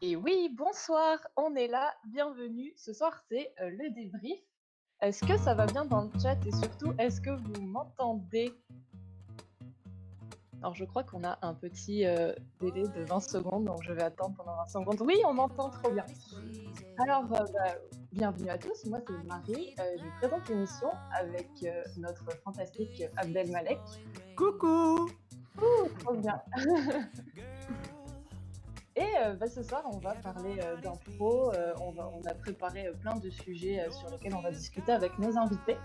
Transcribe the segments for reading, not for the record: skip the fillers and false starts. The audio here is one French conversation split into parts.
Et oui, bonsoir, on est là, bienvenue. Ce soir, c'est le débrief. Est-ce que ça va bien dans le chat et surtout, est-ce que vous m'entendez? Alors, je crois qu'on a un petit délai de 20 secondes, donc je vais attendre pendant 20 secondes. Oui, on m'entend trop bien. Alors, bienvenue à tous. Moi, c'est Marie. Je vous présente l'émission avec notre fantastique Abdel Malek. Coucou! Ouh, trop bien. Et ce soir, on va parler d'impro. On a préparé plein de sujets sur lesquels on va discuter avec nos invités.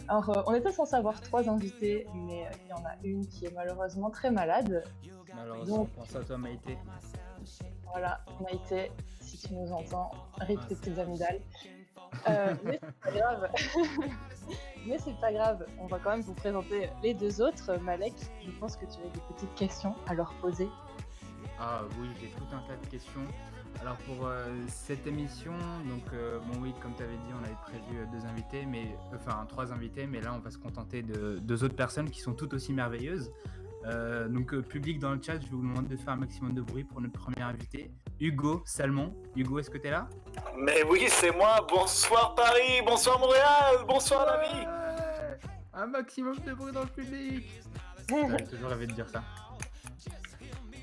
Alors, on était censé avoir 3 invités, mais il y en a une qui est malheureusement très malade. Malheureusement, Donc, pense à toi, Maïté. voilà, Maïté, si tu nous entends, rip tes petites amygdales. Mais c'est pas grave. Mais c'est pas grave, on va quand même vous présenter les deux autres. Malek, je pense que tu as des petites questions à leur poser. Ah oui, j'ai tout un tas de questions. Alors pour cette émission, donc bon oui, comme tu avais dit, on avait prévu trois invités, mais là on va se contenter de deux autres personnes qui sont toutes aussi merveilleuses. Donc public dans le chat, je vais vous demander de faire un maximum de bruit pour notre premier invité, Hugo Salmon. Hugo, est-ce que tu es là? Mais oui, c'est moi. Bonsoir Paris, bonsoir Montréal, bonsoir la vie. Un maximum de bruit dans le public. J'avais toujours rêvé de dire ça.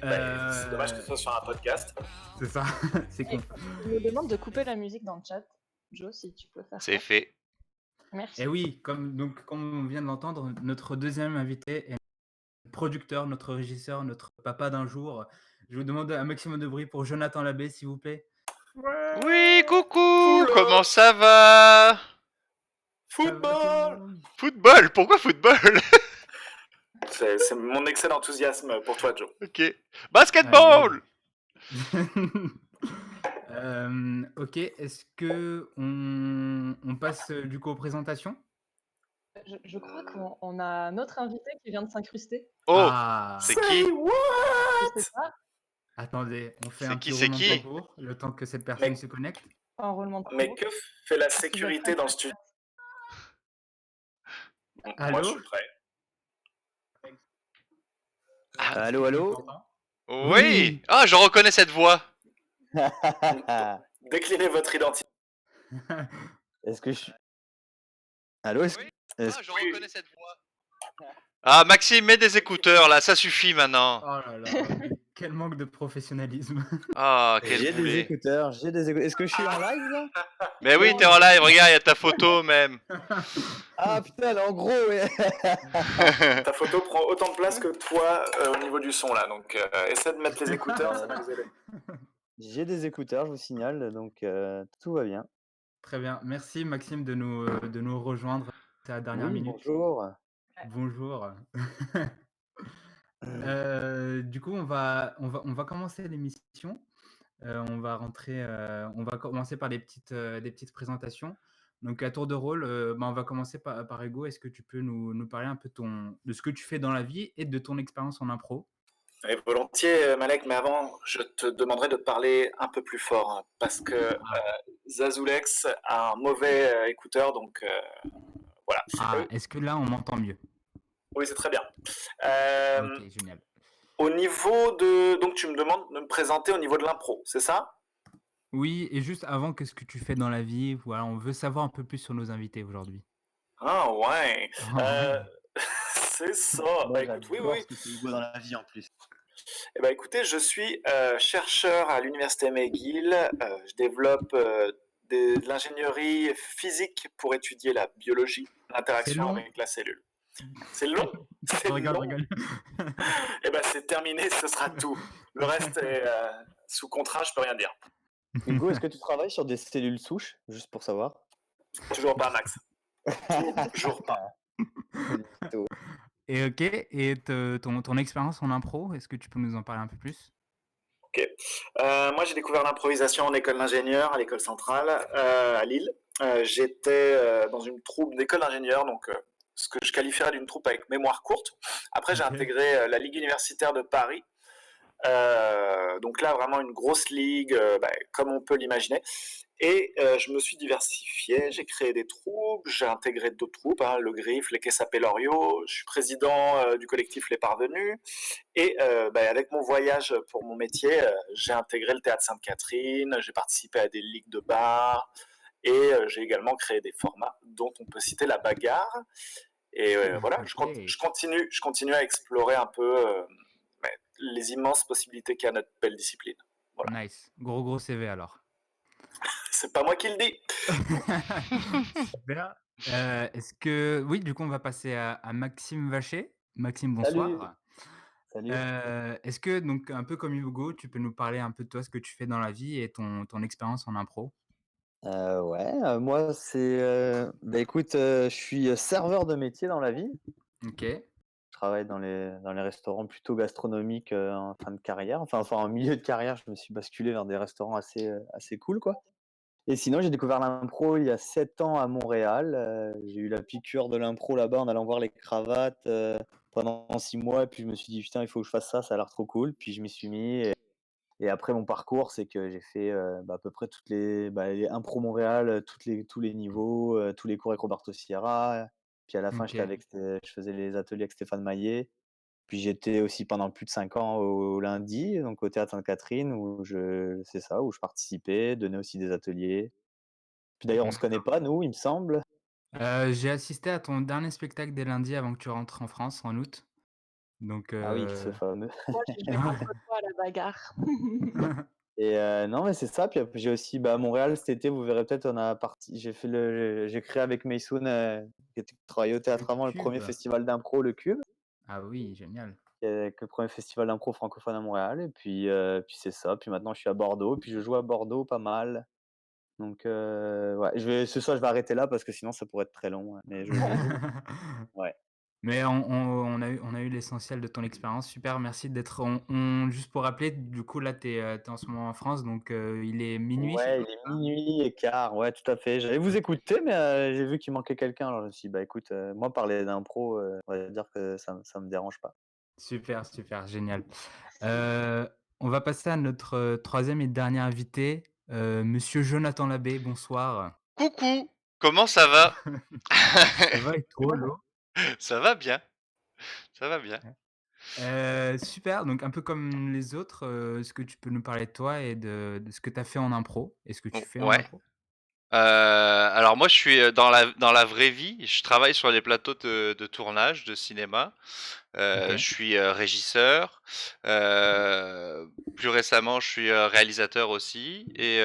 C'est dommage que ce soit sur un podcast. C'est ça, c'est con. Je me demande de couper la musique dans le chat. Joe, si tu peux faire ça. C'est fait. Merci. Et oui, comme on vient de l'entendre, notre deuxième invité est notre producteur, notre régisseur, notre papa d'un jour. Je vous demande un maximum de bruit pour Jonathan Labbé, s'il vous plaît. Ouais. Oui, coucou, Oula. comment ça va? Football. Football, pourquoi football? C'est mon excès d'enthousiasme pour toi, Joe. Ok. Basketball. Ok, est-ce que on passe du coup aux présentations? Je crois qu'on a notre invité qui vient de s'incruster. Oh, Ah, c'est qui? Je sais pas, attendez, on fait C'est un qui, petit c'est roulement qui de tambour, le temps que cette personne Mais- se connecte. pas un roulement de Mais tambour. que fait la Tu dois sécurité être dans le prêt. studio? Moi, Allô? je suis prêt. Ah, Allô, allô. Oui. Ah, je reconnais cette voix. Déclinez votre identité. Est-ce que je suis... Allô, est-ce que... Ah, je reconnais cette voix. Ah, Maxime, mets des écouteurs là, ça suffit maintenant. Oh là là, quel manque de professionnalisme. Ah, quel J'ai des boulet. écouteurs, Est-ce que je suis en live, là? Mais oui, t'es en live, regarde, il y a ta photo même. Ah, putain, là, en gros, ouais. Ta photo prend autant de place que toi au niveau du son, là. Donc, essaie de mettre les écouteurs, ça va nous aider. J'ai des écouteurs, je vous signale, donc tout va bien. Très bien, merci Maxime de nous rejoindre à la dernière Oui, minute. bonjour. Bonjour. Du coup, on va commencer l'émission. On va commencer par des petites présentations. Donc à tour de rôle, on va commencer par Hugo. Est-ce que tu peux nous parler un peu de ce que tu fais dans la vie et de ton expérience en impro? Et volontiers, Malek, mais avant, je te demanderai de parler un peu plus fort, hein, parce que Zazoulex a un mauvais écouteur, donc voilà. Ah, est-ce que là, on m'entend mieux? Oui, c'est très bien. Ok, génial. Au niveau de... Donc, tu me demandes de me présenter au niveau de l'impro, c'est ça? Oui, et juste avant, qu'est-ce que tu fais dans la vie? Voilà, on veut savoir un peu plus sur nos invités aujourd'hui. Ah ouais, Ah, ouais. c'est ça. Moi, Bah écoute, oui, j'adore oui. ce que fait Hugo dans la vie, en plus. Eh ben, écoutez, je suis chercheur à l'université McGill. Je développe de l'ingénierie physique pour étudier la biologie, l'interaction long. avec la cellule. C'est long, c'est Je rigole, long. je rigole. Eh ben, c'est terminé, ce sera tout. Le reste est sous contrat, je peux rien dire. Hugo, est-ce que tu travailles sur des cellules souches, juste pour savoir? Toujours pas, Max. Toujours pas. Et ok, et ton expérience en impro, est-ce que tu peux nous en parler un peu plus? Ok. Moi, j'ai découvert l'improvisation en école d'ingénieur à l'école centrale à Lille. J'étais dans une troupe d'école d'ingénieur, donc ce que je qualifierais d'une troupe avec mémoire courte. Après, j'ai Ok. intégré la Ligue universitaire de Paris. Donc là, vraiment une grosse ligue, comme on peut l'imaginer. Et je me suis diversifié, j'ai créé des troupes, j'ai intégré d'autres troupes, hein, le Griffe, les Caisses Pelorio, je suis président du collectif Les Parvenus. Et avec mon voyage pour mon métier, j'ai intégré le Théâtre Sainte-Catherine, j'ai participé à des ligues de bar, et j'ai également créé des formats dont on peut citer la bagarre. Et voilà, Ok. je continue à explorer un peu les immenses possibilités qu'a notre belle discipline. Voilà. Nice. Gros CV alors. C'est pas moi qui le dis. Super. Est-ce que oui, du coup, on va passer à Maxime Vacher. Maxime, Salut, bonsoir. salut. Est-ce que donc un peu comme Hugo, tu peux nous parler un peu de toi, ce que tu fais dans la vie et ton expérience en impro? Ouais, moi c'est, écoute, je suis serveur de métier dans la vie. OK. Je travaille dans les restaurants plutôt gastronomiques, en fin de carrière, enfin en milieu de carrière, je me suis basculé vers des restaurants assez cool, quoi. Et sinon, j'ai découvert l'impro il y a 7 ans à Montréal. J'ai eu la piqûre de l'impro là-bas en allant voir les cravates, pendant 6 mois et puis je me suis dit: «Putain, il faut que je fasse ça, ça a l'air trop cool». Puis je m'y suis mis et après mon parcours, c'est que j'ai fait, à peu près les impro Montréal, tous les niveaux, tous les cours avec Roberto Sierra. Puis à la fin, OK. je faisais les ateliers avec Stéphane Maillet. Puis j'étais aussi pendant plus de 5 ans au Lundi, donc au Théâtre Sainte-Catherine où je participais, donnais aussi des ateliers. Puis d'ailleurs, on se connaît D'accord. pas nous, il me semble? J'ai assisté à ton dernier spectacle des lundis avant que tu rentres en France en août. Donc Ah oui, ce fameux. Moi, j'ai joué contre toi à la bagarre. Et non, mais c'est ça, puis après j'ai aussi, à Montréal cet été, vous verrez peut-être, on a parti j'ai créé avec Maysoun, qui travaillait au Le théâtre avant, le premier cube. festival d'impro, le Cube, Ah oui, génial. le premier festival d'impro francophone à Montréal et puis c'est ça. Puis maintenant je suis à Bordeaux, puis je joue à Bordeaux pas mal. Donc ouais, ce soir je vais arrêter là parce que sinon ça pourrait être très long, mais je joue. Ouais. Mais on a eu l'essentiel de ton expérience. Super, merci d'être juste pour rappeler, du coup, là, tu es en ce moment en France, donc il est minuit chez Ouais, toi, il est c'est ça? 00:15, ouais, tout à fait. J'allais vous OK. écouter, mais j'ai vu qu'il manquait quelqu'un, alors je me suis dit: «Bah, écoute, moi parler d'impro, on va dire que ça me dérange pas». Super, super, génial. Heu, on va passer à notre, 3e et dernier invité, monsieur Jonathan Labbé, bonsoir. Coucou, comment ça va? Ça va et toi, Lo? Ça va bien, ça va bien. Super, donc un peu comme les autres, est-ce que tu peux nous parler de toi et de ce que tu as fait en impro et ce que tu fais en Ouais. impro? Alors moi je suis, dans la vraie vie, je travaille sur les plateaux de tournage de cinéma. Je OK, suis, régisseur, plus récemment je suis, réalisateur aussi et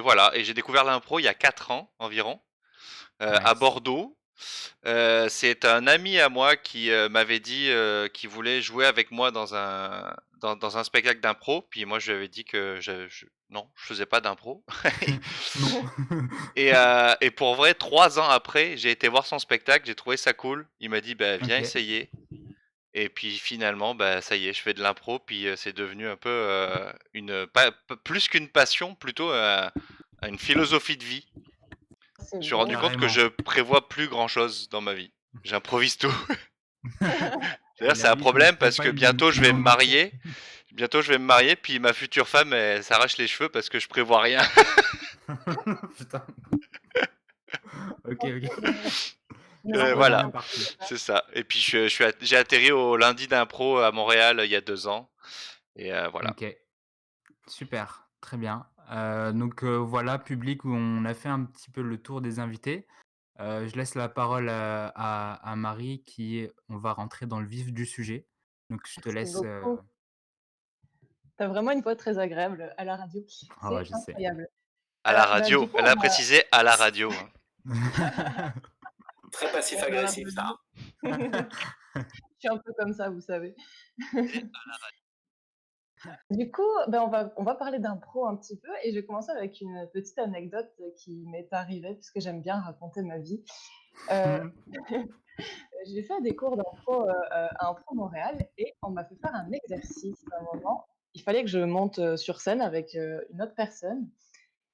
voilà et j'ai découvert l'impro il y a 4 ans environ, à nice. Bordeaux. C'est un ami à moi qui, m'avait dit, qu'il voulait jouer avec moi dans un spectacle d'impro. Puis moi, je lui avais dit que je non, je faisais pas d'impro. Non. Et pour vrai, 3 ans après, j'ai été voir son spectacle, j'ai trouvé ça cool. Il m'a dit: «Bah, viens OK. essayer» et puis finalement, bah, ça y est, je fais de l'impro puis, c'est devenu un peu, une pas p plus qu'une passion, plutôt, une philosophie de vie. Je C'est me suis rendu beau. compte que Carrément. je prévois plus grand chose dans ma vie. J'improvise tout. D'ailleurs, c'est La un vie, ce ne problème serait parce pas que bientôt je une vais me longue impro. marier. Bientôt je vais me marier, puis ma future femme, elle s'arrache les cheveux parce que je prévois rien. Putain. OK, OK. Ne C'est pas Voilà, bien parti. c'est ça. Et puis j'ai atterri au lundi d'impro à Montréal il y a 2 ans. Et voilà. OK, super, très bien. Donc voilà, public, où on a fait un petit peu le tour des invités. Je laisse la parole, à Marie on va rentrer dans le vif du sujet. Donc je te Merci laisse, beaucoup. Tu as vraiment une voix très agréable à la radio. ah ouais, C'est je sais. incroyable. À la Du radio. coup, Elle a précisé à la radio, hein. Très dans la passif-agressif, vraie ça. vie, je suis un peu comme ça, vous savez. Du coup, on va parler d'impro un petit peu et je vais commencer avec une petite anecdote qui m'est arrivée puisque j'aime bien raconter ma vie. Heu, j'ai fait des cours d'impro, à Impro Montréal et on m'a fait faire un exercice à un moment. Il fallait que je monte, sur scène avec, une autre personne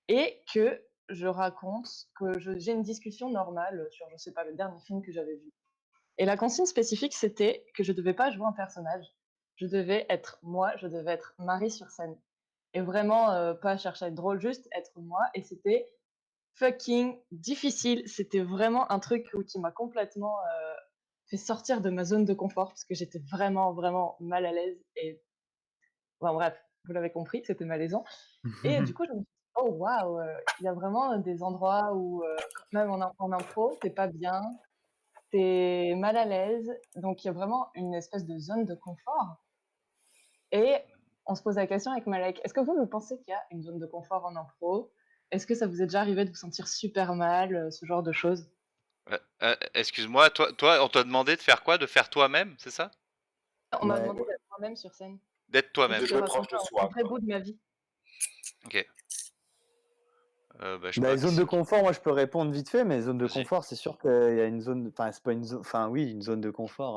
et que je raconte que j'ai une discussion normale, sur, je sais pas, le dernier film que j'avais vu. Et la consigne spécifique, c'était que je devais pas jouer un personnage. Je devais être moi, je devais être Marie sur scène. et vraiment pas chercher à être drôle, juste être moi. Et c'était fucking difficile. C'était vraiment un truc qui m'a complètement fait sortir de ma zone de confort parce que j'étais vraiment, vraiment mal à l'aise. Et bon, bref, vous l'avez compris, c'était malaisant. Et du coup, je me suis dit, oh waouh, il y a vraiment des endroits où, même en impro, t'es pas bien, t'es mal à l'aise. Donc, il y a vraiment une espèce de zone de confort. Et on se pose la question avec Malek, est-ce que vous pensez qu'il y a une zone de confort en impro? Est-ce que ça vous est déjà arrivé de vous sentir super mal, ce genre de choses? Excuse-moi, toi, on t'a demandé de faire quoi? De faire toi-même, c'est ça? On m'a Ouais. demandé d'être moi-même sur scène, D'être juste De toi-même. de jouer proche raconter de un soi, vrai quoi. bout de ma vie. Ok. Bah, je sais Bah, pas. les zones de confort, moi je peux répondre vite fait, mais les zones de Vas-y. confort, c'est sûr qu'il y a une zone, enfin c'est pas une zone, enfin oui, une zone de confort.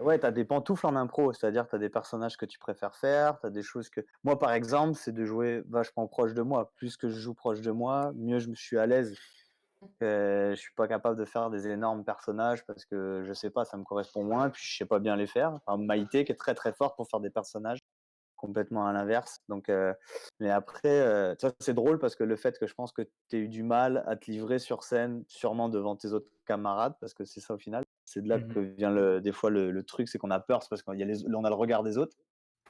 Ouais, t'as des pantoufles en impro, c'est-à-dire t'as des personnages que tu préfères faire, t'as des choses que. Moi par exemple, c'est de jouer vachement proche de moi. Plus que je joue proche de moi, mieux je me suis à l'aise. Je suis pas capable de faire des énormes personnages parce que je sais pas, ça me correspond moins, puis je sais pas bien les faire. Enfin, Maïté qui est très très forte pour faire des personnages complètement à l'inverse. Donc, mais après, tu vois, c'est drôle parce que le fait que je pense que tu aies eu du mal à te livrer sur scène, sûrement devant tes autres camarades, parce que c'est ça au final, c'est de là que Mhm. vient des fois le truc, c'est qu'on a peur, c'est parce qu'on on a le regard des autres.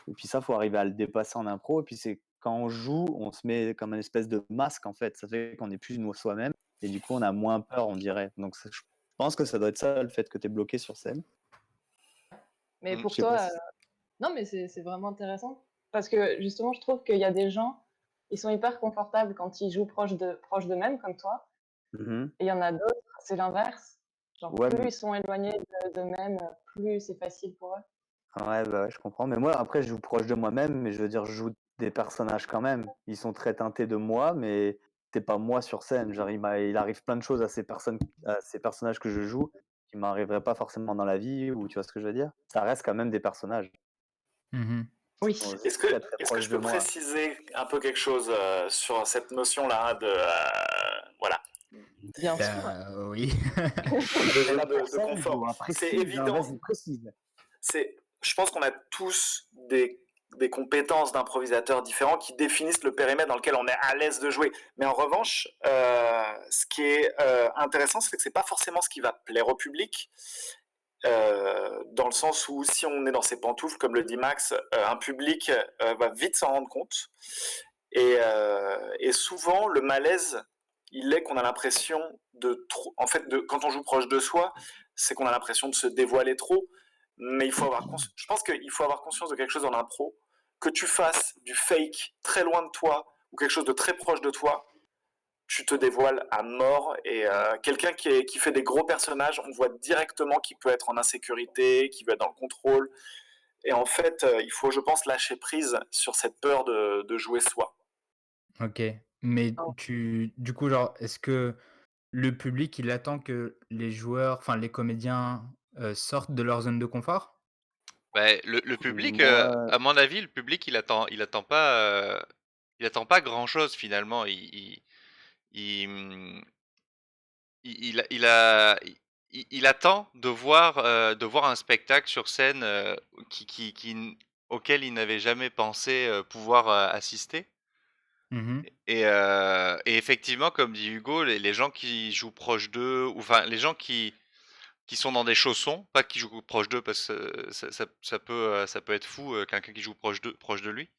Et puis ça, faut arriver à le dépasser en impro. Et puis c'est quand on joue, on se met comme une espèce de masque en fait. Ça fait qu'on est plus nous soi-même. Et du coup, on a moins peur, on dirait. Donc je pense que ça doit être ça, le fait que tu es bloqué sur scène. Mais Mm. Je pour sais pas toi, si. non, mais c'est vraiment intéressant parce que justement, je trouve qu'il y a des gens, ils sont hyper confortables quand ils jouent proche d'eux-mêmes comme toi, Mhm. et il y en a d'autres, c'est l'inverse. Genre Ouais, plus ils sont éloignés d'eux-mêmes, plus c'est facile pour eux. ouais, bah, ouais, je comprends. Mais moi, après, je joue proche de moi-même, mais je veux dire, je joue des personnages quand même. Ils sont très teintés de moi, mais c'est pas moi sur scène. Genre, il arrive plein de choses à ces personnages que je joue qui m'arriveraient pas forcément dans la vie, ou tu vois ce que je veux dire? Ça reste quand même des personnages Mhm. qui Oui, sont aussi Est-ce que, très très est-ce que proches je de peux moi. préciser un peu quelque chose sur cette notion-là de voilà, bien sûr. Oui. de On est là zone pour de ça, confort? Hugo, hein, C'est précise, hein, évident. vas-y, précise. Je pense qu'on a tous des compétences d'improvisateurs différents qui définissent le périmètre dans lequel on est à l'aise de jouer. Mais en revanche, ce qui est intéressant, c'est que c'est pas forcément ce qui va plaire au public. Dans le sens où si on est dans ses pantoufles, comme le dit Max, un public va vite s'en rendre compte. Et souvent, le malaise, il est qu'on a l'impression de trop. En fait, quand on joue proche de soi, c'est qu'on a l'impression de se dévoiler trop. Mais je pense qu'il faut avoir conscience de quelque chose dans l'impro. Que tu fasses du fake très loin de toi ou quelque chose de très proche de toi, tu te dévoiles à mort. Et quelqu'un qui fait des gros personnages, on voit directement qu'il peut être en insécurité, qu'il veut être dans le contrôle. Et en fait, il faut, je pense, lâcher prise sur cette peur de jouer soi. Ok. Mais du coup, genre, est-ce que le public, il attend que les joueurs, enfin les comédiens, sortent de leur zone de confort? Bah, le public, Moi, à mon avis, le public, il attend pas grand-chose finalement. Il, mmh, il attend de voir un spectacle sur scène auquel il n'avait jamais pensé pouvoir assister. Mhm. Et effectivement, comme dit Hugo, les gens qui jouent proche d'eux, ou enfin les gens qui sont dans des chaussons, pas qui jouent proche d'eux parce que ça peut être fou, quelqu'un qui joue proche de lui,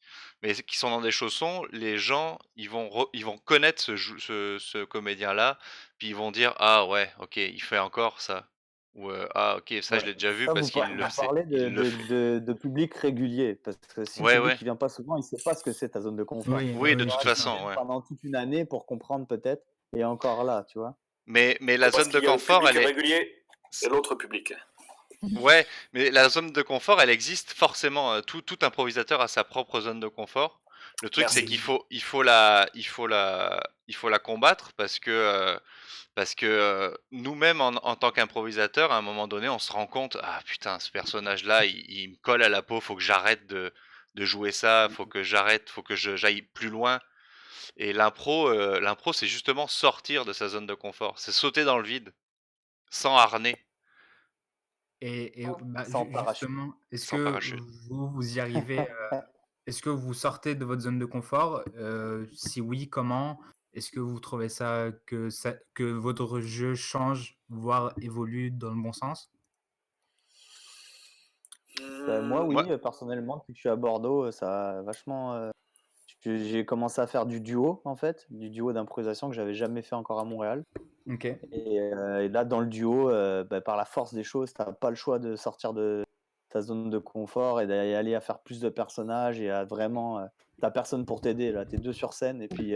mais qui sont dans des chaussons, les gens, ils vont connaître ce comédien-là, puis ils vont dire: «Ah ouais, OK, il fait encore ça» ou «Ah OK, ça ouais, je l'ai déjà vu ça, parce qu'il le vous sait, parlez il le fait». de public régulier, parce que si le Ouais, public ouais. qui vient pas souvent, il sait pas ce que c'est ta zone de confort. Oui, Oui, de Il oui, toute faudra c'est qu'il ça. façon, vienne ouais. pendant toute une année pour comprendre peut-être, et encore là, tu vois? Mais la Parce zone de qu'il y a le confort, public elle est régulier et l'autre public. ouais, mais la zone de confort, elle existe forcément. Tout improvisateur a sa propre zone de confort. Le truc, c'est Merci. Mhm. il faut la combattre parce que nous-mêmes, en tant qu'improvisateur, à un moment donné, on se rend compte, ah putain, ce personnage-là, il me colle à la peau. Faut que j'arrête de jouer ça. Faut que j'aille plus loin. Et l'impro, c'est justement sortir de sa zone de confort. C'est sauter dans le vide, sans harnais, Et bah, Sans parachute. justement, est-ce sans que parachute. vous y arrivez, est-ce que vous sortez de votre zone de confort? Si oui, comment? Est-ce que vous trouvez que votre jeu change, voire évolue dans le bon sens? Moi, Moi, oui, personnellement, depuis que je suis à Bordeaux, ça a vachement, j'ai commencé à faire du duo, en fait, du duo d'improvisation que j'avais jamais fait encore à Montréal. OK. Et là, dans le duo, par la force des choses, tu as pas le choix de sortir de ta zone de confort et d'aller aller à faire plus de personnages et à vraiment, tu personne pour t'aider là, tu es 2 sur scène et puis,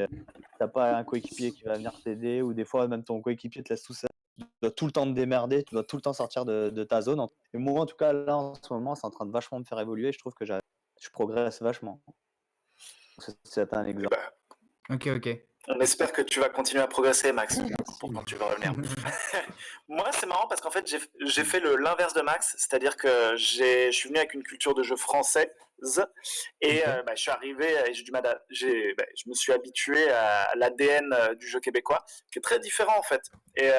tu pas un coéquipier qui va venir t'aider ou des fois même ton coéquipier te laisse tout seul. Tu dois tout le temps te démerder, tu dois tout le temps sortir de ta zone. Et moi, en tout cas, là, en ce moment, c'est en train de vachement me faire évoluer. Je trouve que je progresse vachement. C'est un Eh exemple. ben, OK, OK. on espère que tu vas continuer à progresser, Max, Merci. pour quand tu vas revenir. Moi, c'est marrant parce qu'en fait, j'ai fait l'inverse de Max, c'est-à-dire que je suis venu avec une culture de jeu française et OK. je suis arrivé et j'ai du mal je me suis habitué à l'ADN du jeu québécois, qui est très différent en fait. Et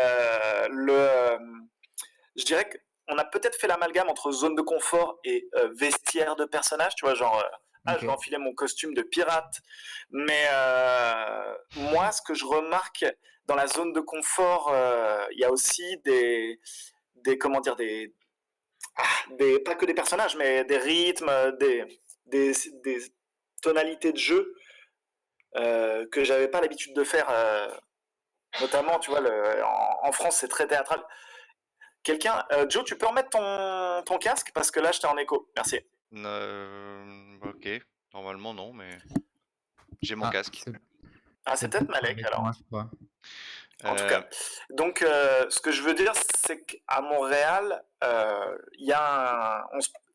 je dirais qu'on a peut-être fait l'amalgame entre zone de confort et vestiaire de personnage, tu vois, genre je vais OK. enfiler mon costume de pirate. Mais moi, ce que je remarque dans la zone de confort, il y a aussi comment dire, pas que des personnages, mais des rythmes, des, des tonalités de jeu que j'avais pas l'habitude de faire. Notamment, tu vois, en France, c'est très théâtral. Joe, tu peux remettre ton casque parce que là, j'étais en écho. Merci. ok. Normalement, non, mais j'ai mon Ah, casque. C'est c'est peut-être peut-être Malek avec alors. moi, je crois. En tout Euh, cas, donc ce que je veux dire, c'est qu'à Montréal, il y a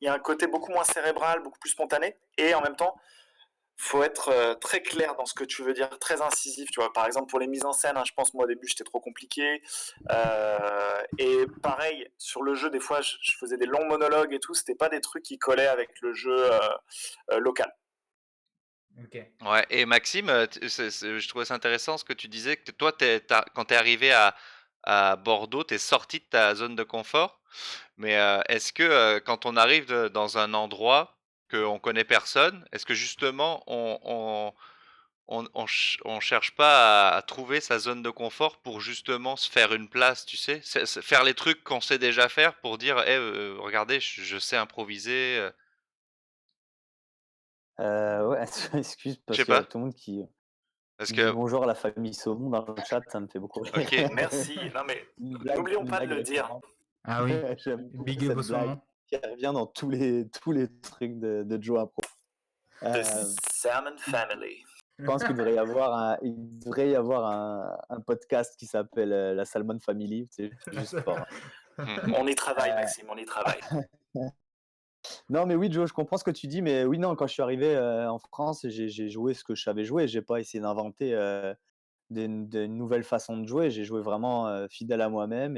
un côté beaucoup moins cérébral, beaucoup plus spontané, et en même temps, faut être très clair dans ce que tu veux dire, très incisif. Tu vois, par exemple pour les mises en scène, hein, je pense moi au début j'étais trop compliqué, et pareil sur le jeu, des fois je faisais des longs monologues et tout, c'était pas des trucs qui collaient avec le jeu local. OK. ouais. Et Maxime, je trouvais ça intéressant ce que tu disais, que toi, quand t'es arrivé à Bordeaux, t'es sorti de ta zone de confort. Mais est-ce que quand on arrive dans un endroit qu'on connaît personne, est-ce que justement on cherche pas à trouver sa zone de confort pour justement se faire une place, tu sais? Faire les trucs qu'on sait déjà faire pour dire: «Eh, regardez, je sais improviser», Ouais, excuse je parce sais qu'il y a pas. tout le monde Parce qui dit que bonjour à la famille Saumon dans le chat, ça me fait beaucoup rire. OK. Merci. Non mais n'oublions Une pas de blague le dire. récurrente. Ah oui, J'aime beaucoup Big Up au cette blague saumon. qui revient dans tous les trucs de Joe Impro. The Euh, Salmon Family. Je pense qu'il devrait y avoir un podcast qui s'appelle la Salmon Family. C'est juste pour. On y travaille, Euh, Maxime, on y travaille. Non, mais oui, Joe, je comprends ce que tu dis, mais oui, non, quand je suis arrivé en France, j'ai joué ce que je savais jouer. J'ai pas essayé d'inventer des nouvelles façons de jouer. J'ai joué vraiment fidèle à moi-même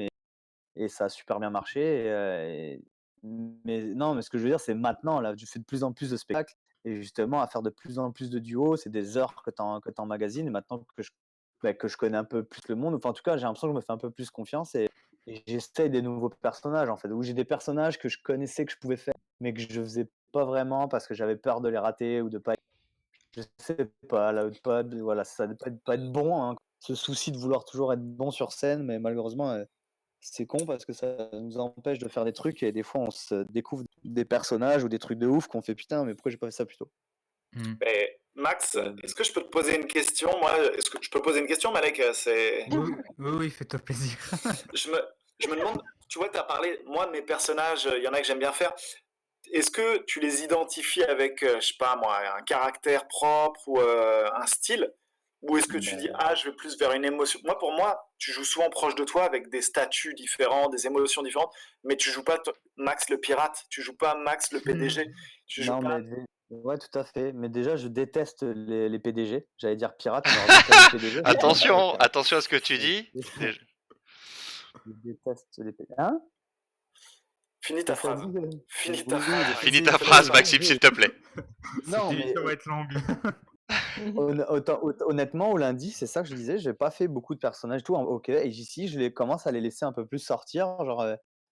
et ça a super bien marché. Mais non, mais ce que je veux dire, c'est maintenant, là, je fais de plus en plus de spectacles et justement, à faire de plus en plus de duos, c'est des heures que tu emmagasines. Et maintenant que je connais un peu plus le monde, enfin, en tout cas, j'ai l'impression que je me fais un peu plus confiance et j'essaie des nouveaux personnages, en fait, où j'ai des personnages que je connaissais que je pouvais faire, mais que je faisais pas vraiment parce que j'avais peur de les rater ou de pas. Je sais pas, là, voilà, ça de pas être bon, hein. Ce souci de vouloir toujours être bon sur scène, mais malheureusement, c'est con parce que ça nous empêche de faire des trucs et des fois on se découvre des personnages ou des trucs de ouf qu'on fait putain, mais pourquoi j'ai pas fait ça plus tôt? Mmh. Mais Max, Euh, est-ce que je peux te poser une question? Moi, est-ce que je peux poser une question, Malek? Oui, oui, oui, fais-toi plaisir. Je me, je me demande, tu vois, tu as parlé, moi, de mes personnages, il y en a que j'aime bien faire. Est-ce que tu les identifies avec, je sais pas moi, un caractère propre ou un style? Ou est-ce que tu dis, ben, ah, je vais plus vers une émotion? Moi, pour moi, tu joues souvent proche de toi avec des statuts différents, des émotions différentes, mais tu joues pas Max le pirate, tu joues pas Max le PDG, tu joues non, pas. ouais, tout à fait. Mais déjà, je déteste les PDG. J'allais dire pirate, mais alors je déteste les PDG. Je déteste les Attention, pirates. attention à ce que tu Je dis. déteste je déteste les PDG. Hein? Finis ta Qu'est-ce que t'as phrase. dit? Finis ta Oui, les phrase. Finis PDG, ta c'est vrai, phrase, les Maxime, PDG. s'il te plaît. Cette Non, mais émission va être longue. honnêtement, au lundi, c'est ça que je disais, j'ai pas fait beaucoup de personnages et tout. OK, et ici, commence à les laisser un peu plus sortir. Genre,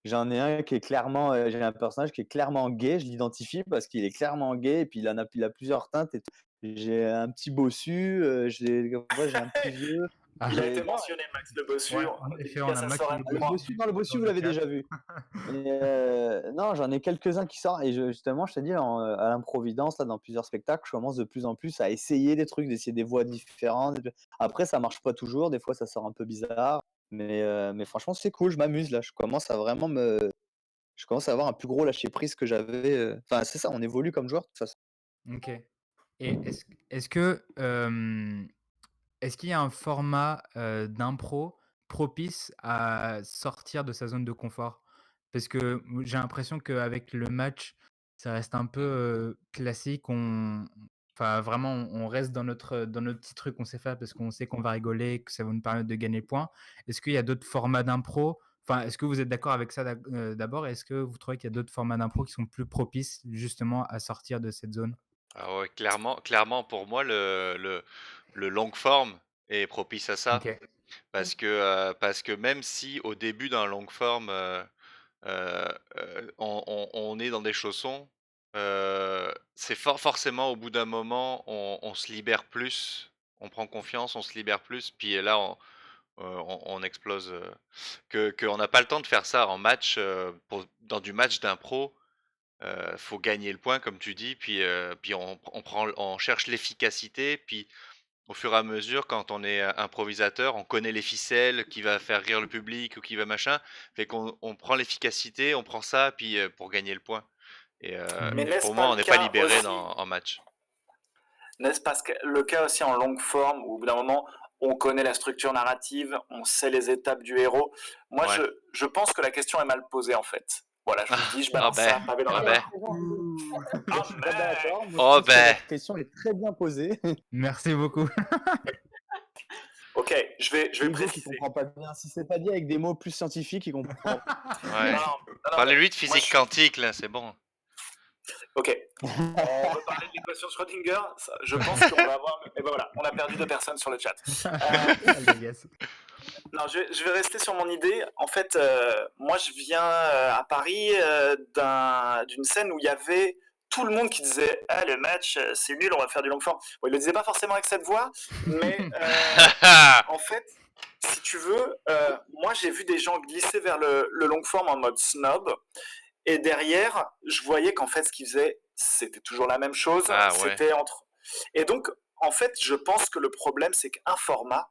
J'en ai un qui est clairement, j'ai un personnage qui est clairement gay, je l'identifie parce qu'il est clairement gay et puis il a plusieurs teintes et tout. J'ai un petit bossu, j'ai un petit vieux, Ah, Il a été j'ai non, mentionné, Max le bossu. ouais, en effet, on a Dédicace à Max Soren le pour le moi. bossu bossu non, le bossu dans vous le l'avez chat. déjà vu. Mais non, j'en ai quelques-uns qui sortent et justement, je t'ai dit à l'Improvidence, là, dans plusieurs spectacles, je commence de plus en plus à essayer des trucs, d'essayer des voix différentes. Après, ça marche pas toujours, des fois ça sort un peu bizarre, mais franchement, c'est cool, je m'amuse là. Je commence à avoir un plus gros lâcher prise que j'avais. Enfin, c'est ça, on évolue comme joueur de toute façon. OK. Et est-ce que, est-ce qu'il y a un format, d'impro propice à sortir de sa zone de confort? Parce que j'ai l'impression qu'avec le match, ça reste un peu, classique. Enfin vraiment, on reste dans notre petit truc qu'on sait faire parce qu'on sait qu'on va rigoler, que ça va nous permettre de gagner le point. Est-ce qu'il y a d'autres formats d'impro? Enfin, est-ce que vous êtes d'accord avec ça d'abord? Est-ce que vous trouvez qu'il y a d'autres formats d'impro qui sont plus propices justement à sortir de cette zone? Ah ouais, clairement pour moi le long form est propice à ça OK. parce que même si au début d'un long form, on est dans des chaussons, c'est forcément au bout d'un moment on se libère plus, on prend confiance, on se libère plus, puis là on explose, qu'on n'a pas le temps de faire ça en match, dans du match d'impro. Faut gagner le point comme tu dis, puis on cherche l'efficacité, puis au fur et à mesure quand on est, improvisateur, on connaît les ficelles, qui va faire rire le public ou qui va machin, fait qu'on prend l'efficacité, on prend ça, puis, pour gagner le point Mais Mmh. et n'est-ce pour pas moi, on le n'est pas cas libéré aussi, en match. n'est-ce pas le cas aussi en longue forme où au bout d'un moment, on connaît la structure narrative, on sait les étapes du héros. Moi, Ouais. je pense que la question est mal posée en fait. Voilà, je vous le dis, je Ah balance beh, ça, pavé dans ah la beh, mare. Ouh, je Ah suis pas mec. d'accord. Moi, je oh pense que beh! votre question est très bien posée. Merci beaucoup. Ok, je vais Hugo qui préciser. comprend pas bien. Si c'est pas dit avec des mots plus scientifiques, il comprend. Ouais. Non, non, mais Parlez-lui de moi physique quantique là, c'est bon. Ok, on veut parler de l'équation de Schrödinger. Je pense qu'on va avoir. Et ben voilà, on a perdu 2 personnes sur le chat. Elle agace. Non, je vais rester sur mon idée. En fait, moi, je viens à Paris d'une scène où il y avait tout le monde qui disait ah, le match, c'est nul, on va faire du long form. Bon, il le disait pas forcément avec cette voix, mais en fait, si tu veux, moi, j'ai vu des gens glisser vers le long form en mode snob. Et derrière, je voyais qu'en fait, ce qu'ils faisaient, c'était toujours la même chose. Ah ouais. C'était entre. Et donc, en fait, je pense que le problème, c'est qu'un format,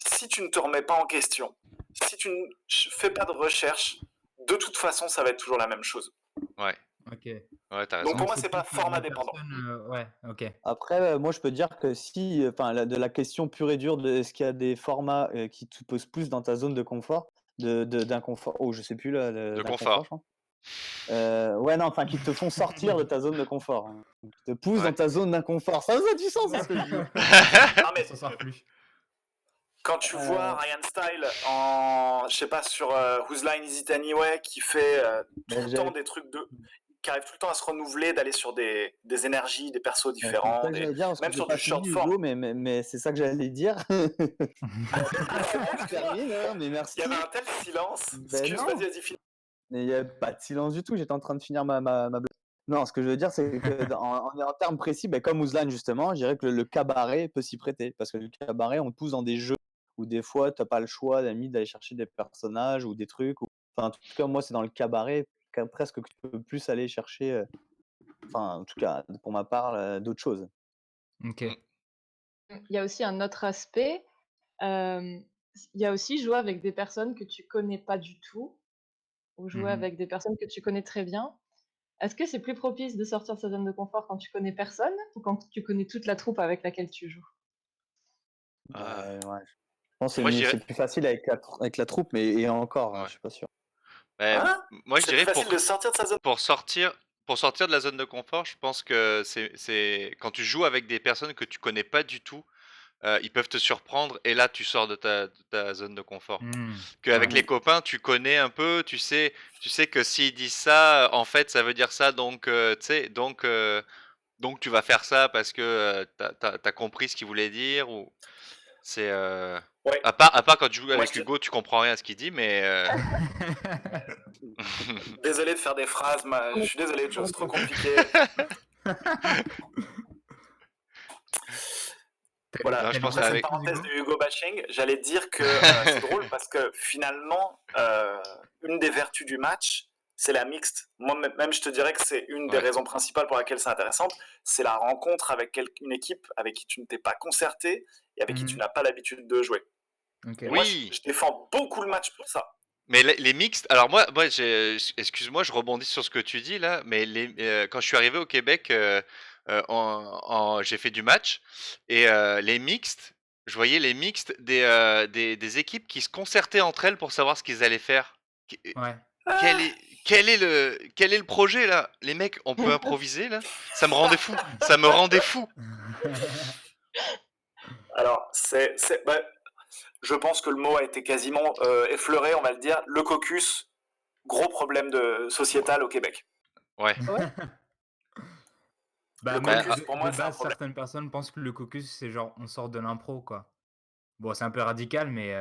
si tu ne te remets pas en question, si tu ne fais pas de recherche, de toute façon, ça va être toujours la même chose. Ouais. OK. Ouais, tu as Donc raison. pour moi, faut c'est pas plus format la dépendant. personne, ouais, OK. Après, moi, je peux te dire que si, enfin, de la question pure et dure de est-ce qu'il y a des formats qui te posent plus dans ta zone de confort, d'inconfort, oh, je sais plus là, De d'inconfort, confort. je crois. Ouais, non, enfin, qui te font sortir de ta zone de confort, hein. Qui te poussent Ouais. dans ta zone d'inconfort. Ça a du sens, c'est ce que je dis. Non, On mais s'en sort plus. quand tu vois Ryan Style en, je sais pas, sur Whose Line Is It Anyway, qui fait tout le temps des trucs qui arrive tout le temps à se renouveler, d'aller sur des énergies, des persos C'est différents, ça que j'allais dire, parce que même j'ai sur pas du short fini, form. Hugo, mais c'est ça que j'allais dire. Je termine, hein, mais merci. Il y avait un tel silence. Ben Excuse, non. vas-y, finis. Mais il n'y a pas de silence du tout, j'étais en train de finir ma blague. Non, ce que je veux dire, c'est que en termes précis, comme Ouzlan justement, je dirais que le cabaret peut s'y prêter. Parce que le cabaret, on te pousse dans des jeux où des fois, tu n'as pas le choix d'aller chercher des personnages ou des trucs. Enfin, en tout cas, moi, c'est dans le cabaret presque que tu peux plus aller chercher, enfin, en tout cas, pour ma part, d'autres choses. OK. Il y a aussi un autre aspect, il y a aussi jouer avec des personnes que tu connais pas du tout ou jouer Mmh. avec des personnes que tu connais très bien. Est-ce que c'est plus propice de sortir de sa zone de confort quand tu connais personne ou quand tu connais toute la troupe avec laquelle tu joues? Ouais, je pense que Moi, je dirais c'est plus facile avec la troupe, mais et encore, ouais. je suis pas sûr. Hein? Moi, je C'est plus dirais facile de sortir de sa zone. pour sortir de la zone de confort, je pense que c'est quand tu joues avec des personnes que tu connais pas du tout, ils peuvent te surprendre et là, tu sors de ta zone de confort. Mmh. Qu'avec Ouais. les copains, tu connais un peu, tu sais que s'ils disent ça, en fait, ça veut dire ça, donc tu sais, donc tu vas faire ça parce que, tu as compris ce qu'ils voulaient dire ou c'est, Ouais. À part quand tu joues Moi, avec je te- Hugo, tu comprends rien à ce qu'il dit, mais Désolé de faire des phrases, je suis désolé de choses trop compliquées. Voilà, non, je T'allais pense dire après avec. cette quelque chose, parenthèse Hugo? de Hugo bashing, j'allais dire que c'est drôle parce que finalement, une des vertus du match, c'est la mixte. Moi, même je te dirais que c'est une des Ouais. raisons principales pour laquelle c'est intéressante, c'est la rencontre avec une équipe avec qui tu ne t'es pas concerté et avec qui tu Mhm. n'as pas l'habitude de jouer. Ok. Et moi, Oui, je défends beaucoup le match pour ça. mais les mixtes. Alors moi, excuse-moi, je rebondis sur ce que tu dis là, mais quand je suis arrivé au Québec, j'ai fait du match et les mixtes, je voyais les mixtes des équipes qui se concertaient entre elles pour savoir ce qu'ils allaient faire. Ouais. Quel est, quel est le projet là? Les mecs, on peut improviser là? Ça me rendait fou. Ça me rendait fou. Alors, je pense que le mot a été quasiment effleuré, on va le dire. Le caucus, gros problème sociétal au Québec. Ouais. Ouais. Bah, Le moi, caucus, pour moi, de c'est un base, problème. certaines personnes pensent que le caucus, c'est genre, on sort de l'impro, quoi. Bon, c'est un peu radical, mais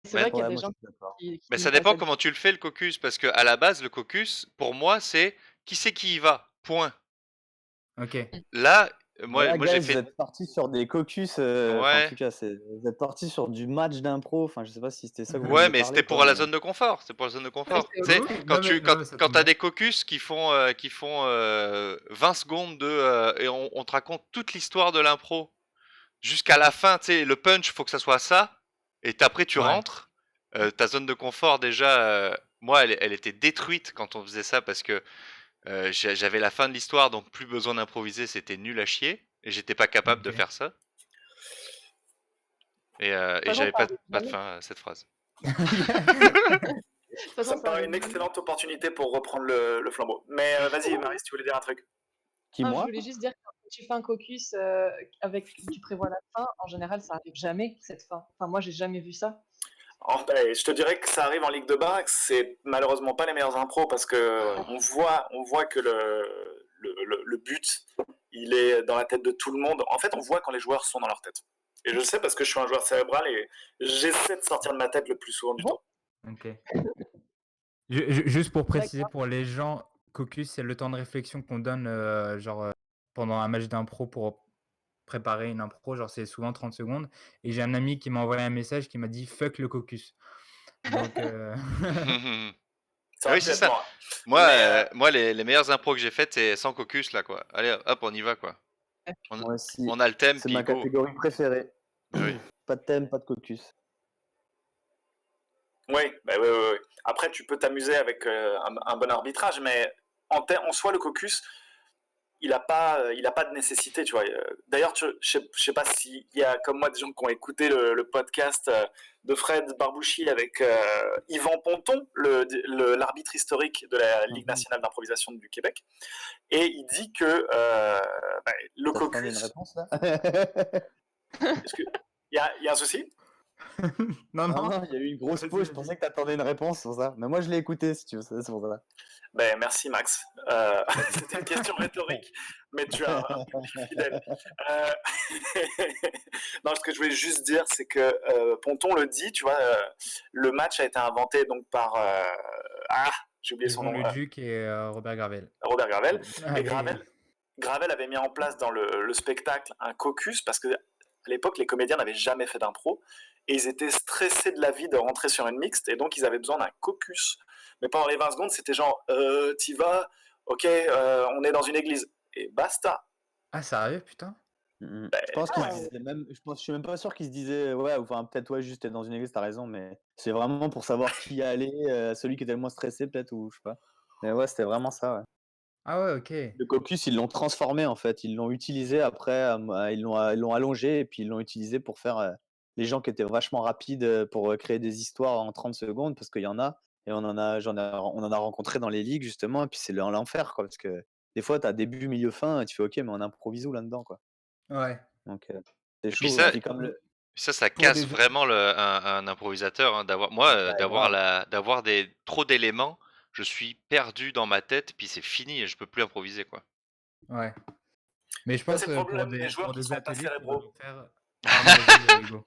C'est Mais, vrai qu'il y a Ouais, des moi je gens suis d'accord. qui mais ça n'aiment pas dépend cette. comment tu le fais le caucus, parce que à la base, le caucus, pour moi, c'est qui c'est qui y va. Point. ok. Là, Voilà, moi j'ai guys, vous fait. êtes partis sur des caucus. Enfin, en Ouais. tout cas, vous êtes partis sur du match d'impro. Enfin, je sais pas si c'était ça que vous Ouais, vouliez mais parler, c'était quoi. pour la Mais... zone de confort. C'est pour la zone de Ouais, confort. c'est Tu sais, ok. Oui, quand non, mais ça quand tombe t'as bien. des caucus qui font 20 secondes et on te raconte toute l'histoire de l'impro jusqu'à la fin, tu sais, le punch, faut que ça soit ça. Et après, tu Ouais. rentres. Ta zone de confort, déjà, moi, elle était détruite quand on faisait ça parce que j'avais la fin de l'histoire, donc plus besoin d'improviser, c'était nul à chier. Et j'étais pas capable de Ok. faire ça. Et De toute façon, j'avais ça arrive pas de jamais. fin à cette phrase. De toute Ça façon, me ça paraît arrive une jamais. excellente opportunité pour reprendre le flambeau. Mais vas-y, Marie, si tu voulais dire un truc. Qui, Non, je moi? voulais juste dire que quand tu fais un caucus avec tu prévois la fin, en général, ça arrive jamais cette fin. Enfin, moi, j'ai jamais vu ça. Je te dirais que ça arrive en Ligue de Bas, que c'est malheureusement pas les meilleurs impros parce que on voit que le but, il est dans la tête de tout le monde. En fait, on voit quand les joueurs sont dans leur tête. Et je le sais parce que je suis un joueur cérébral et j'essaie de sortir de ma tête le plus souvent du Bon, temps. Ok. Juste pour préciser d'accord. pour les gens, caucus, c'est le temps de réflexion qu'on donne genre pendant un match d'impro pour préparer une impro, genre c'est souvent 30 secondes. Et j'ai un ami qui m'a envoyé un message qui m'a dit fuck le caucus. Donc Ça Ah aurait oui, pu c'est être ça. moi. Moi, Mais moi les meilleures impros que j'ai faites, c'est sans caucus, là, quoi. Allez, hop, on y va, quoi. On, Moi aussi. on a le thème, C'est puis ma go. catégorie préférée. Ah oui. Pas de thème, pas de caucus. oui, oui. Après, tu peux t'amuser avec un bon arbitrage, mais en soi, le caucus, il n'a pas de nécessité, tu vois. D'ailleurs, je sais pas s'il y a comme moi des gens qui ont écouté le podcast de Fred Barbouchi avec Yvan Ponton, l'arbitre historique de la Ligue nationale d'improvisation du Québec, et il dit que le T'attendais une caucus. réponse, là? Il y a un souci? non, Non, non. non, il y a eu une grosse Vas-y, pause. Je vas-y. pensais que t'attendais une réponse pour ça. Mais moi, je l'ai écouté, si tu veux. C'est pour ça. Ben, merci Max. C'était une question rhétorique, mais tu as un public fidèle. Euh, non, ce que je voulais juste dire, c'est que Ponton le dit, tu vois, le match a été inventé donc par j'ai oublié son Yvon nom, Le Duc et Robert Gravel. Robert Gravel. Et Allez. Gravel avait mis en place dans le spectacle un caucus parce que à l'époque, les comédiens n'avaient jamais fait d'impro et ils étaient stressés de la vie de rentrer sur une mixte et donc ils avaient besoin d'un caucus. Mais pendant les 20 secondes, c'était genre t'y vas, ok, on est dans une église et basta. Ah, sérieux, putain? Je pense qu'ils se Ah, disaient même. Je suis même pas sûr qu'ils se disaient. Ouais, enfin, peut-être, ouais, juste t'es dans une église, t'as raison, mais c'est vraiment pour savoir qui y allait, celui qui était le moins stressé, peut-être, ou je sais pas. Mais ouais, c'était vraiment ça, ouais. Ah ouais, ok. Le caucus, ils l'ont transformé, en fait. Ils l'ont utilisé après, ils l'ont allongé et puis ils l'ont utilisé pour faire les gens qui étaient vachement rapides pour créer des histoires en 30 secondes, parce qu'il y en a, et on en a rencontré dans les ligues, justement, et puis c'est l'enfer, quoi, parce que des fois, t'as début, milieu, fin, et tu fais OK, mais on improvise où là-dedans, quoi. Ouais. Donc, c'est Et puis chaud. Et ça, puis comme le. ça Pour casse des gens. vraiment un improvisateur, hein, Bah, grave. d'avoir trop d'éléments. Je suis perdu dans ma tête, puis c'est fini et je peux plus improviser, quoi. Ouais. Mais je Ça, pense c'est le pour problème des joueurs pour qui des sont pas ateliers, il faudrait cérébraux. faire. Pardon, vas-y, Hugo.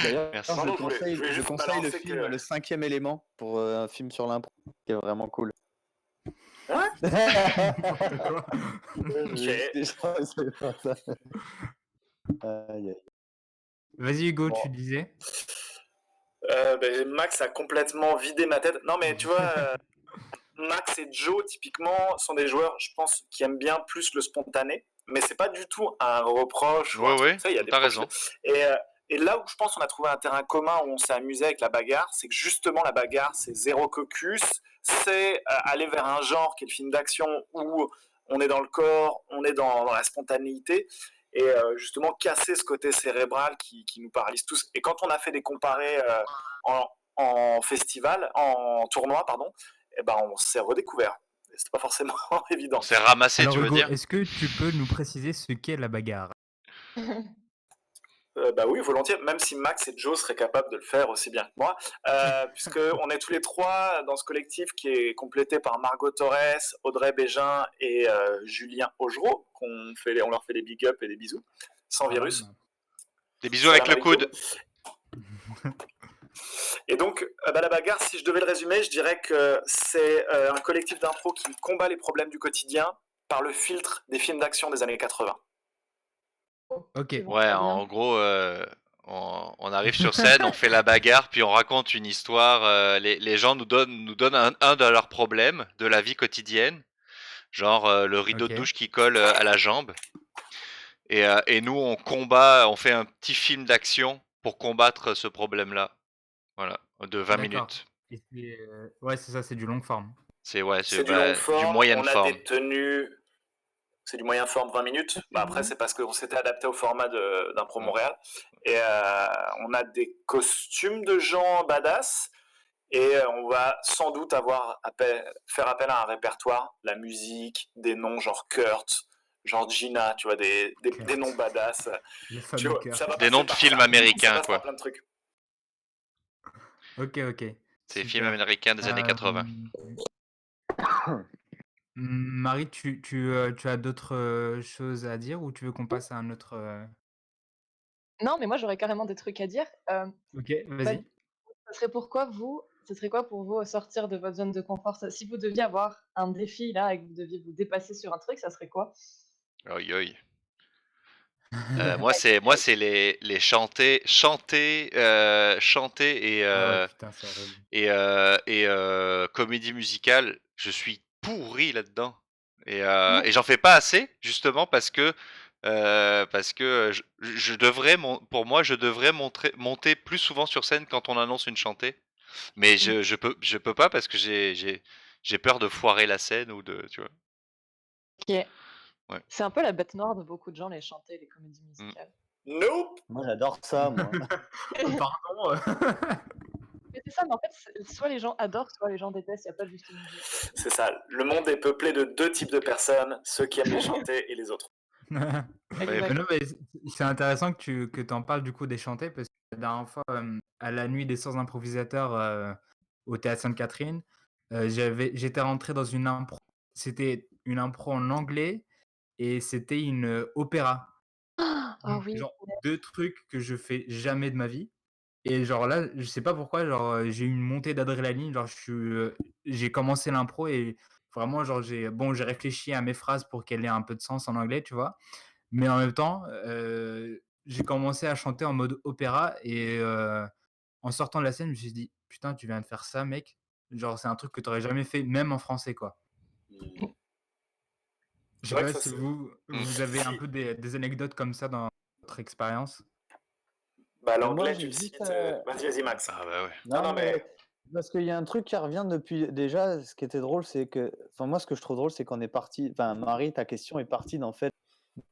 D'ailleurs, Merci. je Pardon, je conseille, voulais je juste conseille le balancer film que. Le Cinquième Élément pour un film sur l'impro qui est vraiment cool. Hein N'importe quoi. Ok. Les gens, ils savent pas ça. Aïe, aïe. Vas-y, Hugo, Bon. tu disais. Max a complètement vidé ma tête. Non, mais tu vois, Max et Joe, typiquement, sont des joueurs, je pense, qui aiment bien plus le spontané. Mais c'est pas du tout un reproche ou un Ouais, truc. ouais, Tu sais, il y a des t'as profils. raison. Et, euh, et là où je pense qu'on a trouvé un terrain commun où on s'est amusé avec la bagarre, c'est que justement la bagarre, c'est zéro caucus. C'est aller vers un genre qui est le film d'action où on est dans le corps, on est dans la spontanéité. Et justement casser ce côté cérébral qui nous paralyse tous. Et quand on a fait des comparés en festival, en tournoi, pardon, eh ben on s'est redécouvert. C'était pas forcément On évident. s'est ramassé, Alors, tu veux Hugo, dire? est-ce que tu peux nous préciser ce qu'est la bagarre? Bah oui, volontiers, même si Max et Joe seraient capables de le faire aussi bien que moi, puisqu'on est tous les trois dans ce collectif qui est complété par Margot Torres, Audrey Bégin et Julien Augereau, on leur fait des big up et des bisous, sans virus. Des bisous avec le coude. Et donc, la bagarre, si je devais le résumer, je dirais que c'est un collectif d'impro qui combat les problèmes du quotidien par le filtre des films d'action des années 80. Ok. Ouais, en gros, on arrive sur scène, on fait la bagarre, puis on raconte une histoire. Les gens nous donnent un de leurs problèmes de la vie quotidienne, genre le rideau de Ok. douche qui colle à la jambe. Et nous, on combat, on fait un petit film d'action pour combattre ce problème-là. Voilà, de 20 D'accord. minutes. Et ouais, c'est ça, c'est du long forme. C'est du long du forme, moyenne on a forme. des tenues. C'est du moyen forme 20 minutes. Après, c'est parce qu'on s'était adapté au format d'Impro Montréal. Et on a des costumes de gens badass. Et on va sans doute faire appel à un répertoire, la musique, des noms genre Kurt, genre Gina, tu vois, des noms badass. Le Tu fameux vois, cœur. ça va Des passer noms de par films ça. américains, Ça passe quoi. par plein de trucs. Ok, ok. C'est des Super. films américains des années 80. Marie, tu as d'autres choses à dire ou tu veux qu'on passe à un autre Non, mais moi j'aurais carrément des trucs à dire. Ok, Bah, vas-y. ce serait quoi pour vous sortir de votre zone de confort? Si vous deviez avoir un défi là et que vous deviez vous dépasser sur un truc, ça serait quoi? Oi, oi. Moi, c'est les chanter Ah ouais, putain, c'est horrible. et comédie musicale. Je suis pourri là-dedans. Et j'en fais pas assez, justement, parce que je devrais, pour moi, je devrais monter plus souvent sur scène quand on annonce une chantée. Mais je peux pas parce que j'ai peur de foirer la scène ou de, tu vois. OK. Ouais. C'est un peu la bête noire de beaucoup de gens, les chanter, les comédies musicales. Nope. Moi, j'adore ça, moi. Pardon. Mais c'est ça, mais en fait, soit les gens adorent, soit les gens détestent, il y a pas de juste milieu. C'est ça. Le monde est peuplé de deux types de personnes, ceux qui aiment les chanter et les autres. Mais non, mais c'est intéressant que tu en parles du coup des chantés parce que la dernière fois, à la nuit des 100 improvisateurs au Théâtre Sainte-Catherine, j'étais rentré dans une impro. C'était une impro en anglais et c'était une opéra. Ah oui. Genre 2 trucs que je fais jamais de ma vie et genre là, je sais pas pourquoi, genre, j'ai eu une montée d'adrénaline, genre j'ai commencé l'impro et vraiment genre j'ai réfléchi à mes phrases pour qu'elles aient un peu de sens en anglais, tu vois? Mais en même temps, j'ai commencé à chanter en mode opéra et en sortant de la scène, je me suis dit: «Putain, tu viens de faire ça, mec?» genre, c'est un truc que tu aurais jamais fait, même en français, quoi. Je sais vrai pas que ça, si c'est- vous avez un Si. peu des anecdotes comme ça dans votre expérience? Bah, Moi, l'anglais, tu j'ai le juste. cites. Vas-y, Max. Ah bah ouais. Non, non, mais. Parce qu'il y a un truc qui revient depuis. Déjà, ce qui était drôle, c'est que. Enfin, moi, ce que je trouve drôle, c'est qu'on est parti. Enfin, Marie, ta question est partie d'en fait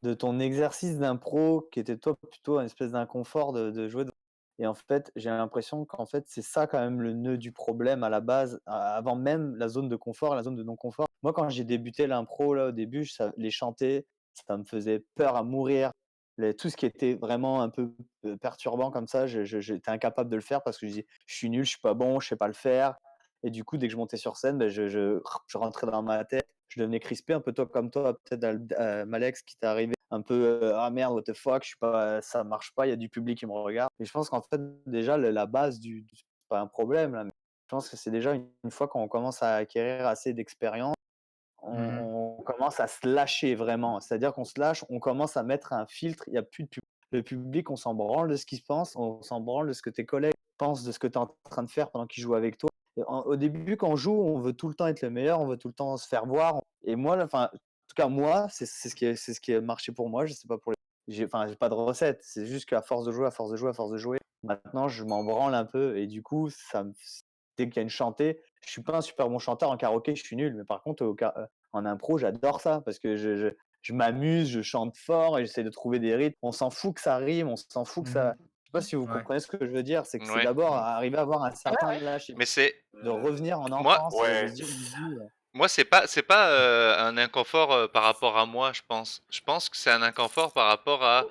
de ton exercice d'impro qui était toi plutôt une espèce d'inconfort de jouer. Et en fait, j'ai l'impression qu'en fait, c'est ça quand même le nœud du problème à la base, avant même la zone de confort, la zone de non-confort. Moi, quand j'ai débuté l'impro, là, au début, les chanter, ça me faisait peur à mourir. Tout ce qui était vraiment un peu perturbant comme ça, j'étais incapable de le faire parce que je disais, je suis nul, je suis pas bon, je sais pas le faire. Et du coup, dès que je montais sur scène, ben, je rentrais dans ma tête, je devenais crispé, un peu toi comme toi, peut-être Malex, qui t'est arrivé un peu ah merde, what the fuck, je suis pas, ça marche pas, il y a du public qui me regarde. Et je pense qu'en fait, déjà, la base c'est pas un problème là, mais je pense que c'est déjà une fois qu'on commence à acquérir assez d'expérience, Mhm. on commence à se lâcher vraiment. C'est-à-dire qu'on se lâche, on commence à mettre un filtre, il n'y a plus de public. Le public, on s'en branle de ce qu'il pense, on s'en branle de ce que tes collègues pensent de ce que tu es en train de faire pendant qu'ils jouent avec toi. Au début, quand on joue, on veut tout le temps être le meilleur, on veut tout le temps se faire voir. Et moi, enfin, en tout cas, moi, c'est ce qui a marché pour moi. Je sais pas pour les. Enfin, j'ai pas de recette. C'est juste qu'à force de jouer, à force de jouer, à force de jouer, maintenant, je m'en branle un peu. Et du coup, dès qu'il y a une chantée, je suis pas un super bon chanteur en karaoké, je suis nul. Mais par contre, en impro, j'adore ça parce que je m'amuse, je chante fort et j'essaie de trouver des rythmes. On s'en fout que ça rime, on s'en fout que ça. Mhm. Je sais pas si vous Ouais. comprenez ce que je veux dire. C'est que c'est Ouais. d'abord arriver à avoir un certain lâcher, Mais c'est de revenir en moi, enfance et de se dire, moi c'est pas un inconfort par rapport à moi, je pense. Je pense que c'est un inconfort par rapport à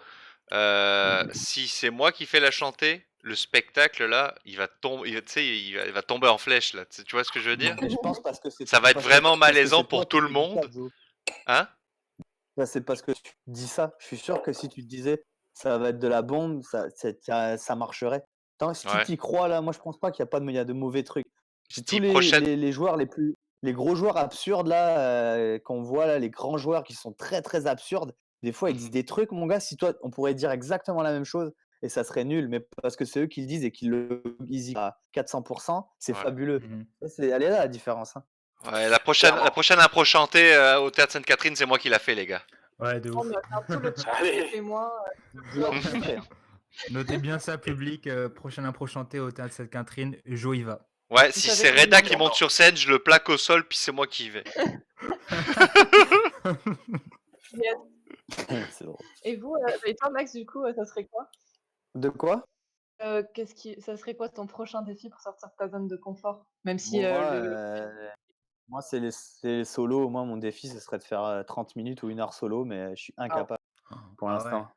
si c'est moi qui fais la chantée, le spectacle là, il va tomber, tu sais, il va tomber en flèche là. Tu vois ce que je veux dire? mais je pense parce que Ça va être vraiment malaisant c'est toi pour qui tout le te dis ça, monde, Joe. hein? Ça, c'est parce que tu dis ça. Je suis sûr que si tu te disais ça va être de la bombe, ça marcherait. Si Ouais. tu y crois là, moi je pense pas qu'il y a pas de, il y a de mauvais trucs. Je Tous dis prochaine. les joueurs les gros joueurs absurdes là, qu'on voit là, les grands joueurs qui sont très très absurdes, des fois ils disent des trucs, mon gars, si toi on pourrait dire exactement la même chose et ça serait nul, mais parce que c'est eux qui le disent et ils y à 400%, c'est Ouais. fabuleux. Mhm. Elle est là la différence. Hein. Ouais, la Clairement. prochaine impro chantée au théâtre Sainte-Catherine, c'est moi qui l'a fait, les gars. Ouais, de Oh, ouf. mais attends, tout le chat Allez. et moi. Je l'enregistrerai, hein. Notez bien ça, public. Prochaine impro chantée au théâtre Sainte-Catherine. Jo y va. Ouais, Vous si savez c'est combien Reda de qui temps monte sur scène, je le plaque au sol, puis c'est moi qui y vais. Yes. C'est drôle. Et vous, et toi, Max, du coup, ça serait quoi? De quoi? Ça serait quoi ton prochain défi pour sortir de ta zone de confort? Même si Moi, le. moi c'est les solos. Moi, mon défi, ce serait de faire 30 minutes ou 1 heure solo, mais je suis Ah, incapable pour Ah ouais. l'instant.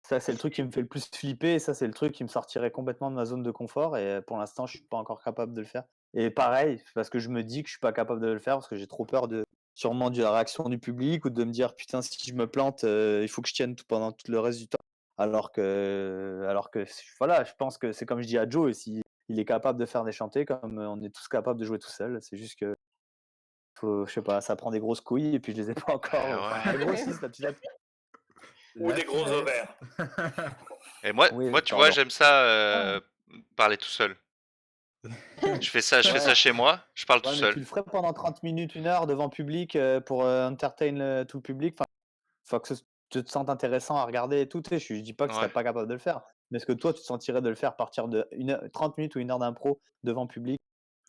Ça, c'est le truc qui me fait le plus flipper et ça, c'est le truc qui me sortirait complètement de ma zone de confort et pour l'instant, je suis pas encore capable de le faire. Et pareil, parce que je me dis que je suis pas capable de le faire parce que j'ai trop peur sûrement de la réaction du public ou de me dire: «Putain, si je me plante, il faut que je tienne pendant tout le reste du temps». Alors que voilà, je pense que c'est comme je dis à Joe, si il est capable de faire des chantées comme on est tous capables de jouer tout seul. C'est juste que je sais pas, ça prend des grosses couilles et puis je les ai pas encore. Enfin, elles Ouais. grossissent là, petit à petit. Ou La des gros finesse. ovaires. Et moi, Oui, tu vois, pardon. j'aime ça Ah. parler tout seul. Je fais ça Ouais. chez moi, je parle tout Ouais, mais tu seul. le ferais pendant 30 minutes, 1 heure devant public pour entertain tout le public. Enfin, faut que tu te sentes intéressant à regarder et tout. Tu sais, je dis pas que tu Ouais. serais pas capable de le faire. Mais est-ce que toi, tu te sentirais de le faire à partir de 30 minutes ou 1 heure d'impro devant public?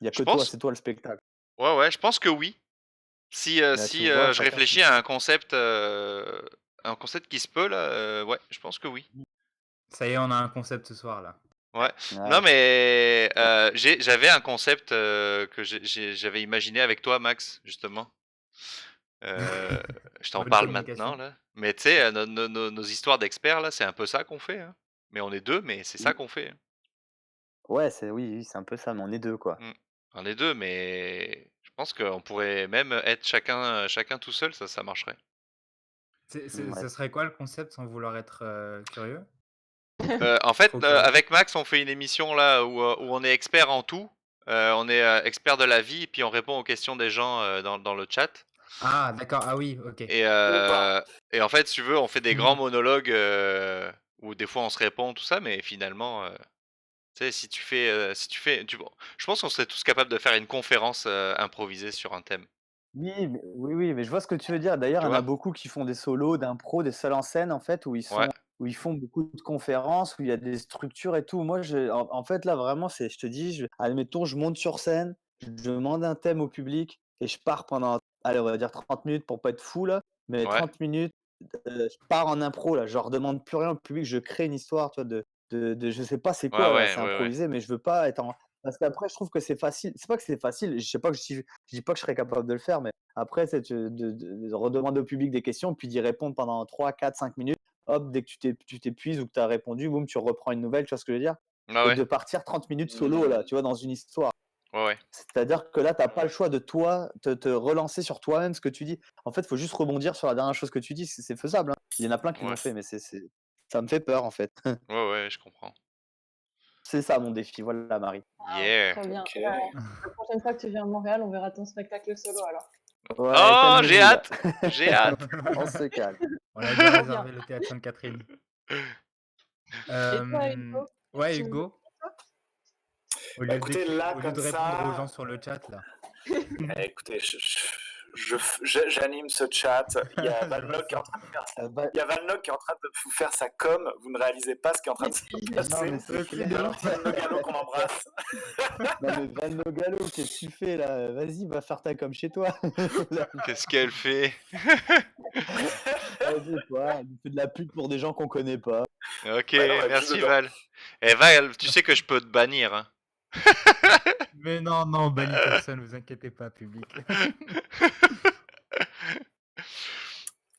Il y a Je que toi, pense, c'est toi le spectacle. ouais, je pense que oui. Si, Là, tu vois, je chacun réfléchis à un concept qui se peut là, ouais, je pense que oui. Ça y est, on a un concept ce soir là. Ouais. Non Ouais. mais j'avais un concept que j'avais imaginé avec toi, Max, justement. Je t'en Bonne parle communication. maintenant là. Mais tu sais, nos histoires d'experts là, c'est un peu ça qu'on fait. Hein. Mais on est deux, mais c'est ça qu'on fait. Hein. Ouais, oui, c'est un peu ça, mais on est deux, quoi. Mm. On est deux, mais je pense qu'on pourrait même être chacun tout seul, ça marcherait. Ouais. Ce serait quoi le concept sans vouloir être curieux? En fait, Trop curieux. avec Max, on fait une émission là où on est expert en tout. On est expert de la vie et puis on répond aux questions des gens dans le chat. Ah, d'accord. Ah oui, ok. Et en fait, si tu veux, on fait des grands Mhm. monologues où des fois on se répond, tout ça, mais finalement, tu sais, je pense qu'on serait tous capables de faire une conférence improvisée sur un thème. Oui, mais je vois ce que tu veux dire. D'ailleurs, Tu il y en a vois? beaucoup qui font des solos, d'impro, des seuls en scène, en fait, Ouais, où ils font beaucoup de conférences, où il y a des structures et tout. Moi, en fait, là, vraiment, je te dis, admettons, je monte sur scène, je demande un thème au public et je pars pendant, allez, on va dire 30 minutes pour pas être fou, là, mais ouais, 30 minutes, je pars en impro, là, je leur demande plus rien au public, je crée une histoire, tu vois, je sais pas c'est quoi, là, c'est ouais. improvisé, mais je veux pas être en. Parce qu'après, je trouve que c'est facile. C'est pas que c'est facile, je sais pas que je dis pas que je serais capable de le faire, mais après, c'est de redemander au public des questions, puis d'y répondre pendant 3, 4, 5 minutes. Hop, dès que tu t'épuises ou que tu as répondu, boum, tu reprends une nouvelle, tu vois ce que je veux dire? Ah Et ouais, de partir 30 minutes solo, là, tu vois, dans une histoire. ouais. C'est-à-dire que là, tu as pas le choix de toi, te relancer sur toi-même ce que tu dis. En fait, il faut juste rebondir sur la dernière chose que tu dis, c'est faisable. Hein. Il y en a plein qui Ouais. l'ont fait, mais ça me fait peur en fait. Ouais, je comprends. C'est ça mon défi, voilà Marie. Yeah. Très bien. Ok. La prochaine fois que tu viens à Montréal, on verra ton spectacle solo alors. Ouais, Oh, j'ai calmez-vous là. hâte. J'ai hâte. On se calme. On a déjà Trop réservé le théâtre Sainte-Catherine. Et toi, Hugo, Ouais, tu nous Hugo, Bah, écoutez, là, au lieu comme de répondre aux ça, gens sur le chat, là. écoutez, j'anime ce chat. Il y a Valnog qui est en train de faire ça. Bah, Il y a Valnog qui est en train de vous faire sa com. Vous ne réalisez pas ce qui est en train de se non, passer. mais c'est Si, clair. de Valentin Nogalo qu'on embrasse. Non, mais Van Nogalo, qu'est-ce que tu fais là? Vas-y, va faire ta com chez toi. Qu'est-ce qu'elle fait? Elle fait quoi? Elle fait de la pub pour des gens qu'on connaît pas. Ok, Bah non, elle est juste merci dedans. Val. Eh Val, tu sais que je peux te bannir. Hein. Mais non, non, bannis personne, vous inquiétez pas, public.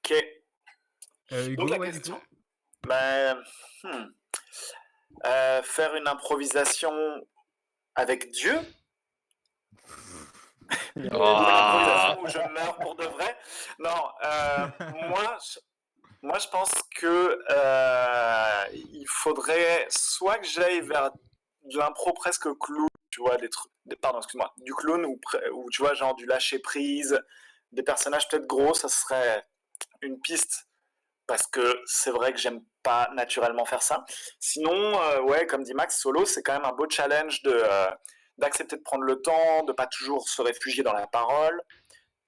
Ok. Donc Hugo, la ouais, du question. coup. Ben, faire une improvisation avec Dieu. Ou une improvisation où je meurs pour de vrai. Non, moi je pense que il faudrait soit que j'aille vers de l'impro presque clown, tu vois, pardon, excuse-moi, du clown ou tu vois, genre du lâcher prise, des personnages peut-être gros, ça serait une piste parce que c'est vrai que j'aime pas naturellement faire ça. Sinon, ouais, comme dit Max, solo, c'est quand même un beau challenge d'accepter de prendre le temps, de pas toujours se réfugier dans la parole,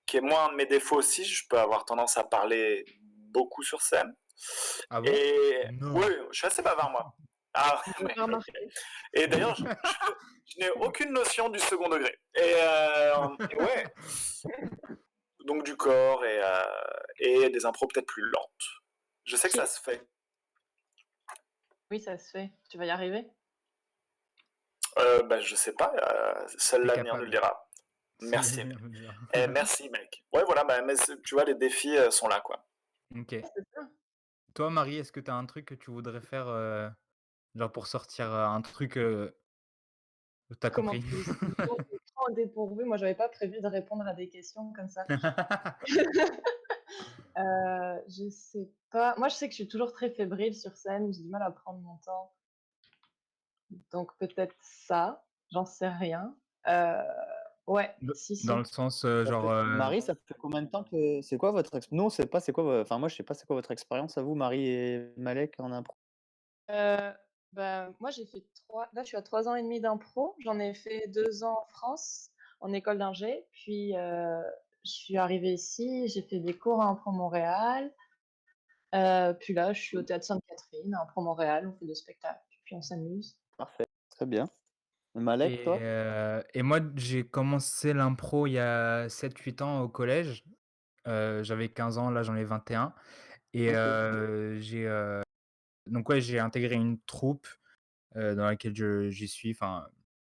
qui est moins un de mes défauts aussi. Je peux avoir tendance à parler beaucoup sur scène. Ah bon? Et Non. oui, je suis assez bavard moi. Ah, mais, pas remarqué. et d'ailleurs, je n'ai aucune notion du second degré. Et ouais, donc du corps et des impros peut-être plus lentes. Je sais que ça se fait. Oui, ça se fait. Tu vas y arriver? Bah, je sais pas, seul T'es l'avenir nous le capable. dira. Merci. Merci, mec. Ouais, voilà, bah, mais tu vois, les défis sont là, quoi. Ok. C'est ça. Toi, Marie, est-ce que tu as un truc que tu voudrais faire, genre pour sortir un truc, t'as Comment compris? tu me prends au dépourvu. Moi, j'avais pas prévu de répondre à des questions comme ça. Je sais pas. Moi, je sais que je suis toujours très fébrile sur scène. J'ai du mal à prendre mon temps. Donc peut-être ça. J'en sais rien. Ouais, si. Dans le sens, genre, Marie, ça fait combien de temps que c'est quoi votre Non, on sait pas c'est quoi. Enfin, moi, je sais pas c'est quoi votre expérience à vous, Marie et Malek en impro. Moi, j'ai fait 3. Là, je suis à 3 ans et demi d'impro. J'en ai fait 2 ans en France, en école d'ingé. Puis, je suis arrivée ici, j'ai fait des cours à Impro Montréal. Puis là, je suis au Théâtre Sainte-Catherine, à Impro Montréal. On fait des spectacles, puis on s'amuse. Parfait, très bien. Malek, toi? et moi, j'ai commencé l'impro il y a 7-8 ans au collège. J'avais 15 ans, là, j'en ai 21 et donc ouais, j'ai intégré une troupe, dans laquelle j'y suis, enfin,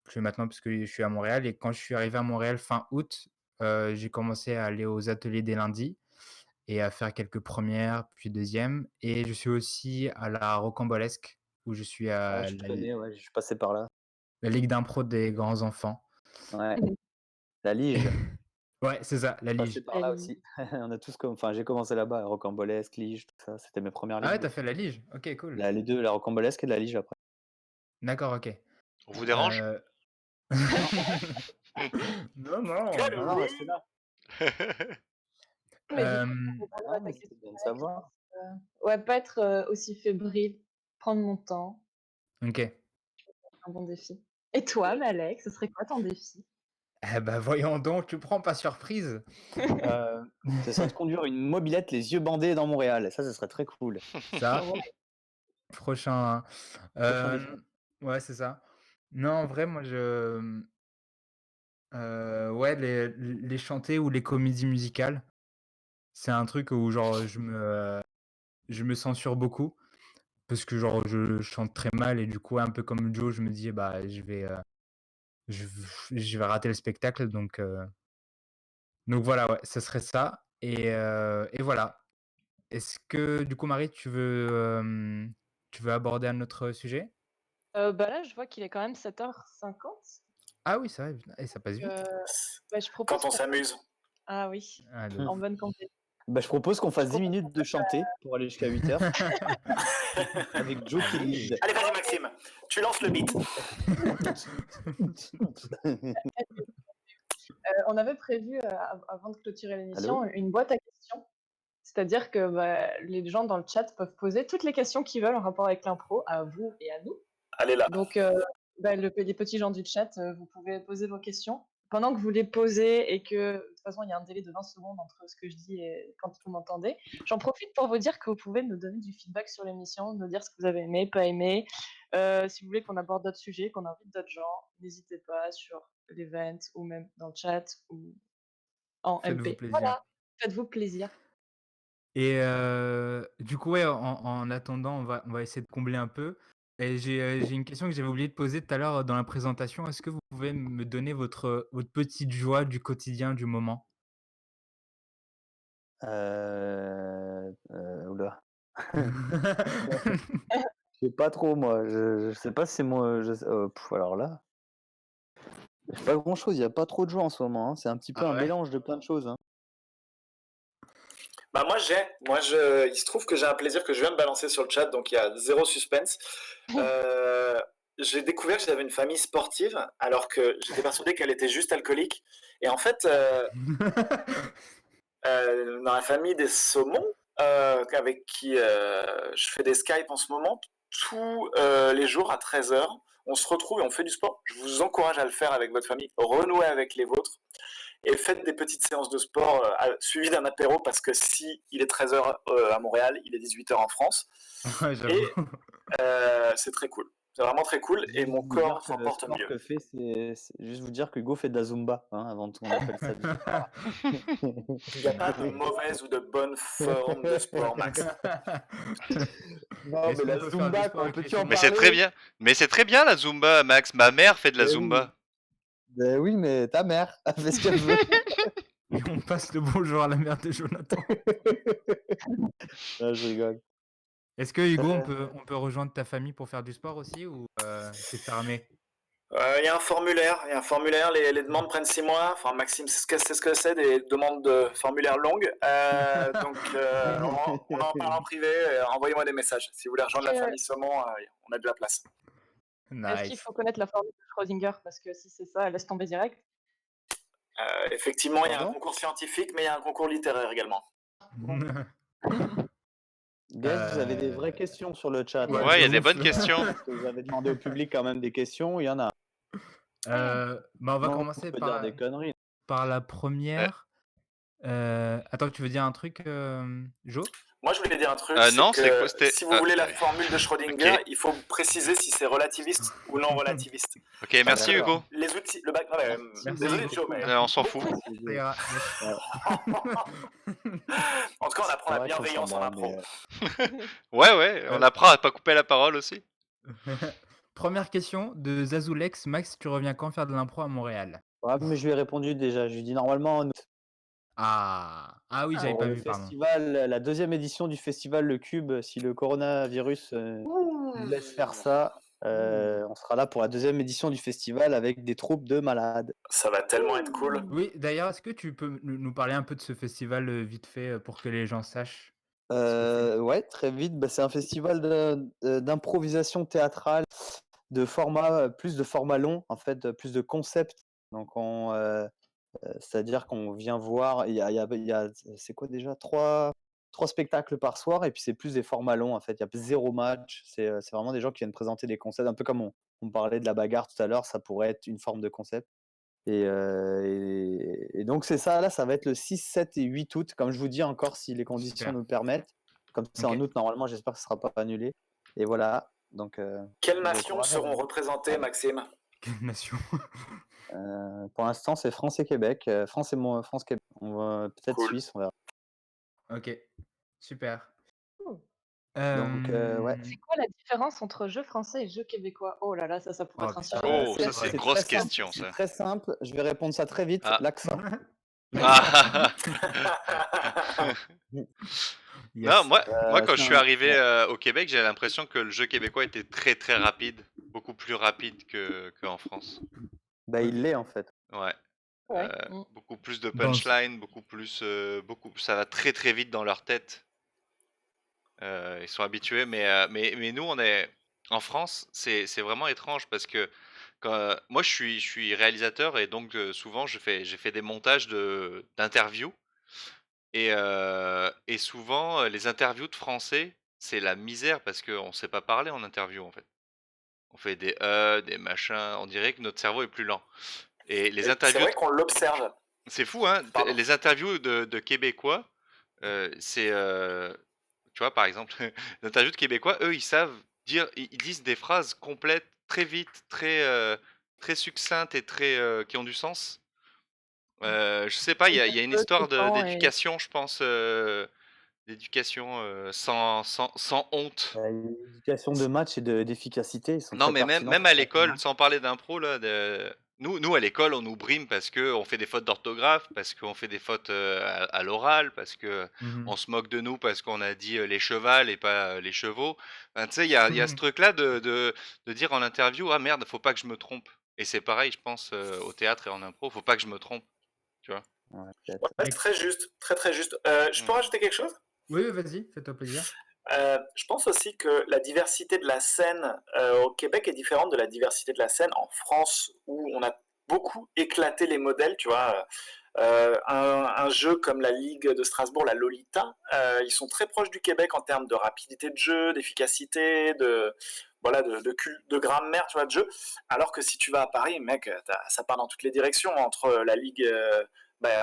plus maintenant parce que je suis à Montréal et quand je suis arrivé à Montréal fin août, j'ai commencé à aller aux ateliers des lundis et à faire quelques premières, puis deuxièmes et je suis aussi à la Rocambolesque où je suis Ah, à je connais, ouais, je suis passé par là. la ligue d'impro des grands enfants. Ouais, la Lige. Ouais, c'est ça, la Passé Lige. par là aussi. On a tous enfin, j'ai commencé là-bas, Rocambolesque, Lige, tout ça. C'était mes premières Ah ouais, ligues. t'as fait la Lige? OK, cool. Les deux, la Rocambolesque et la Lige après. D'accord, OK. On vous dérange? Non, non. Non, restez là. Mais du coup, Hem, pour répondre à ta mais question, c'est bien de Alex, je savoir. pense ouais, pas être, aussi fébrile, prendre mon temps, OK. un bon défi. Et toi, Malek, ce serait quoi ton défi? Eh bah, voyons donc, tu prends pas surprise. Ce serait de conduire une mobilette les yeux bandés dans Montréal. Ça, ce serait très cool. Ça, Ouais. prochain, Prochain défi. ouais, c'est ça. Non, en vrai, moi, ouais, les chanter ou les comédies musicales, c'est un truc où genre je me censure beaucoup parce que genre je chante très mal et du coup, un peu comme Joe, je me dis: «Bah, je je vais rater le spectacle», donc voilà, ouais, ce serait ça et voilà. Est-ce que du coup, Marie, tu veux aborder un autre sujet? Là, je vois qu'il est quand même 7h50. Ah oui, c'est vrai, putain et ça passe vite. Je Quand propose on qu'on s'amuse. ah oui, Ah de en ouf. bonne compagnie. Bah, je propose qu'on fasse 10 propose minutes de chanter pour aller jusqu'à 8 heures avec Joe qui Allez. lead. Allez, vas-y, Maxime, tu lances le beat. On avait prévu, avant de clôturer l'émission, Allô? une boîte à questions. C'est-à-dire que les gens dans le chat peuvent poser toutes les questions qu'ils veulent en rapport avec l'impro, à vous et à nous. Allez là. Donc, les petits gens du chat, vous pouvez poser vos questions. Pendant que vous les posez et que, de toute façon, il y a un délai de 20 secondes entre ce que je dis et quand vous m'entendez, j'en profite pour vous dire que vous pouvez nous donner du feedback sur l'émission, nous dire ce que vous avez aimé, pas aimé. Si vous voulez qu'on aborde d'autres sujets, qu'on invite d'autres gens, n'hésitez pas sur l'event ou même dans le chat ou en Faites-vous MP. plaisir. Voilà, faites-vous plaisir. Et du coup, ouais, en attendant, on va essayer de combler un peu. Et j'ai une question que j'avais oublié de poser tout à l'heure dans la présentation. Est-ce que vous pouvez me donner votre petite joie du quotidien, du moment? Oula. Je sais pas trop moi, je sais pas si c'est moi, alors là, j'ai pas grand-chose, il y a pas trop de joie en ce moment, hein. C'est un petit peu Ah un ouais? mélange de plein de choses, hein. Bah il se trouve que j'ai un plaisir que je viens de balancer sur le chat, donc il y a zéro suspense. J'ai découvert que j'avais une famille sportive, alors que j'étais persuadé qu'elle était juste alcoolique. Et en fait, dans la famille des saumons, avec qui je fais des Skype en ce moment, tous les jours à 13h, on se retrouve et on fait du sport. Je vous encourage à le faire avec votre famille, renouer avec les vôtres et faites des petites séances de sport suivies d'un apéro, parce que si il est 13h à Montréal, il est 18h en France. Ouais, Et j'avoue. c'est très cool. C'est vraiment très cool et Juste mon vous dire corps que s'en le porte sport mieux. que fait, c'est juste vous dire que Hugo fait de la Zumba, hein, avant tout, on appelle ça du sport. Il n'y a pas de mauvaise ou de bonne forme de sport, Max. Non, Est-ce mais qu'on la peut faire du Zumba, sport quoi, avec les peux-tu en Mais fumeurs? c'est très parler? bien. Mais c'est très bien la Zumba, Max. Ma mère fait de la Ben oui. Zumba. Ben oui, mais ta mère, elle fait ce qu'elle veut. Et on passe le bonjour à la mère de Jonathan. Ah, je rigole. Est-ce que Hugo, on peut rejoindre ta famille pour faire du sport aussi ou c'est fermé? Il y a un formulaire, les demandes prennent 6 mois. Enfin, Maxime, c'est ce que c'est, des demandes de formulaire longues. Donc, on en parle en privé. Envoyez-moi des messages. Si vous voulez rejoindre la famille Saumon, on a de la place. Est-ce qu'il Nice. faut connaître la formule de Schrödinger? Parce que si c'est ça, laisse tomber direct. Effectivement, il y a un Pardon? concours scientifique, mais il y a un concours littéraire également. Bon. Guys, vous avez des vraies questions sur le chat, Ouais, hein. Ouais, il y a de des ouf. bonnes questions. Parce que vous avez demandé au public quand même des questions, il y en a. Bah, on va Non, commencer on peut dire des conneries. par la première. Attends, tu veux dire un truc, Jo? Moi, je voulais dire un truc, non, c'est c'est quoi? que C'était. si vous voulez la ouais. formule de Schrödinger, Ok. il faut préciser si c'est relativiste ou non relativiste. Ok, merci D'accord. Hugo. Les outils, le bac. Non, mais, Merci, désolé, Hugo. Joe, mais. On s'en fout. Ça ira. En tout cas, on apprend C'est la vrai qu'on bienveillance en s'en impro. Ouais, on apprend à pas couper la parole aussi. Première question de Zazulex. Max, tu reviens quand faire de l'impro à Montréal? Ouais, mais je lui ai répondu déjà. Je lui ai dit normalement en août. Ah oui, j'avais Pour pas le vu, pardon. festival, la deuxième édition du festival Le Cube, si le coronavirus nous laisse faire ça, on sera là pour la deuxième édition du festival avec des troupes de malades. Ça va tellement être cool. Oui, d'ailleurs, est-ce que tu peux nous parler un peu de ce festival vite fait pour que les gens sachent? Ouais, très vite. Bah, c'est un festival d'improvisation théâtrale, de format, plus de format long, en fait, plus de concept. Donc c'est-à-dire qu'on vient voir, c'est quoi déjà? Trois spectacles par soir et puis c'est plus des formats longs, en fait. Il y a 0 match, c'est vraiment des gens qui viennent présenter des concepts, un peu comme on parlait de la bagarre tout à l'heure, ça pourrait être une forme de concept. Et donc c'est ça, là, ça va être le 6, 7 et 8 août, comme je vous dis encore, si les conditions Super. nous le permettent. Comme c'est en Ok. août, normalement, j'espère que ce ne sera pas annulé. Et voilà, donc Quelles je vous nations encourage à seront venir. représentées, Maxime? Quelle nation? Pour l'instant, c'est France et Québec. France-Québec. On va peut-être Cool. Suisse, on verra. Ok, super. Donc, ouais. C'est quoi la différence entre jeu français et jeu québécois? Oh là là, ça pourrait Oh, être un putain. sujet. Oh, c'est ça c'est vrai. une grosse très simple, question c'est ça. très simple, je vais répondre ça très vite, Ah. l'accent. Ah. Yes. Non, moi quand je c'est suis un- arrivé ouais. au Québec, j'ai l'impression que le jeu québécois était très très rapide, beaucoup plus rapide qu'en France. Bah, il l'est en fait. Ouais. Ouais. Mm. beaucoup plus de Bon, punchline, ça va très très vite dans leur tête. Ils sont habitués, mais nous, en France, c'est vraiment étrange parce que moi, je suis réalisateur et donc souvent, j'ai fait des montages d'interviews et souvent, les interviews de français, c'est la misère parce qu'on sait pas parler en interview en fait. On fait des machins, on dirait que notre cerveau est plus lent. Et les C'est interviews, vrai qu'on l'observe. c'est fou, hein, Pardon. les interviews de Québécois, c'est tu vois, par exemple, les interviews de Québécois, eux, ils savent dire, ils disent des phrases complètes très vite, très succinctes et qui ont du sens. Je sais pas, Oui, il y a une peu tout histoire le temps et d'éducation, je pense, d'éducation sans honte. L'éducation de match et d'efficacité, ils sont Non, très mais même, pertinents même pour à ça, quand l'école, même. sans parler d'impro, là, nous, à l'école, on nous brime parce qu'on fait des fautes d'orthographe, parce qu'on fait des fautes à l'oral, parce que mhm. on se moque de nous parce qu'on a dit les chevals et pas les chevaux. Enfin, tu sais, il y a ce truc-là de dire en interview, ah merde, faut pas que je me trompe. Et c'est pareil, je pense, au théâtre et en impro, faut pas que je me trompe, tu vois. Ouais, Ouais, peut-être. c'est très juste, très très juste. Je peux Mm. rajouter quelque chose? Oui, oui, vas-y, fais-toi plaisir. Je pense aussi que la diversité de la scène au Québec est différente de la diversité de la scène en France, où on a beaucoup éclaté les modèles, tu vois. Un jeu comme la Ligue de Strasbourg, la Lolita, ils sont très proches du Québec en termes de rapidité de jeu, d'efficacité, voilà, de grammaire, tu vois, de jeu. Alors que si tu vas à Paris, mec, ça part dans toutes les directions entre la Ligue,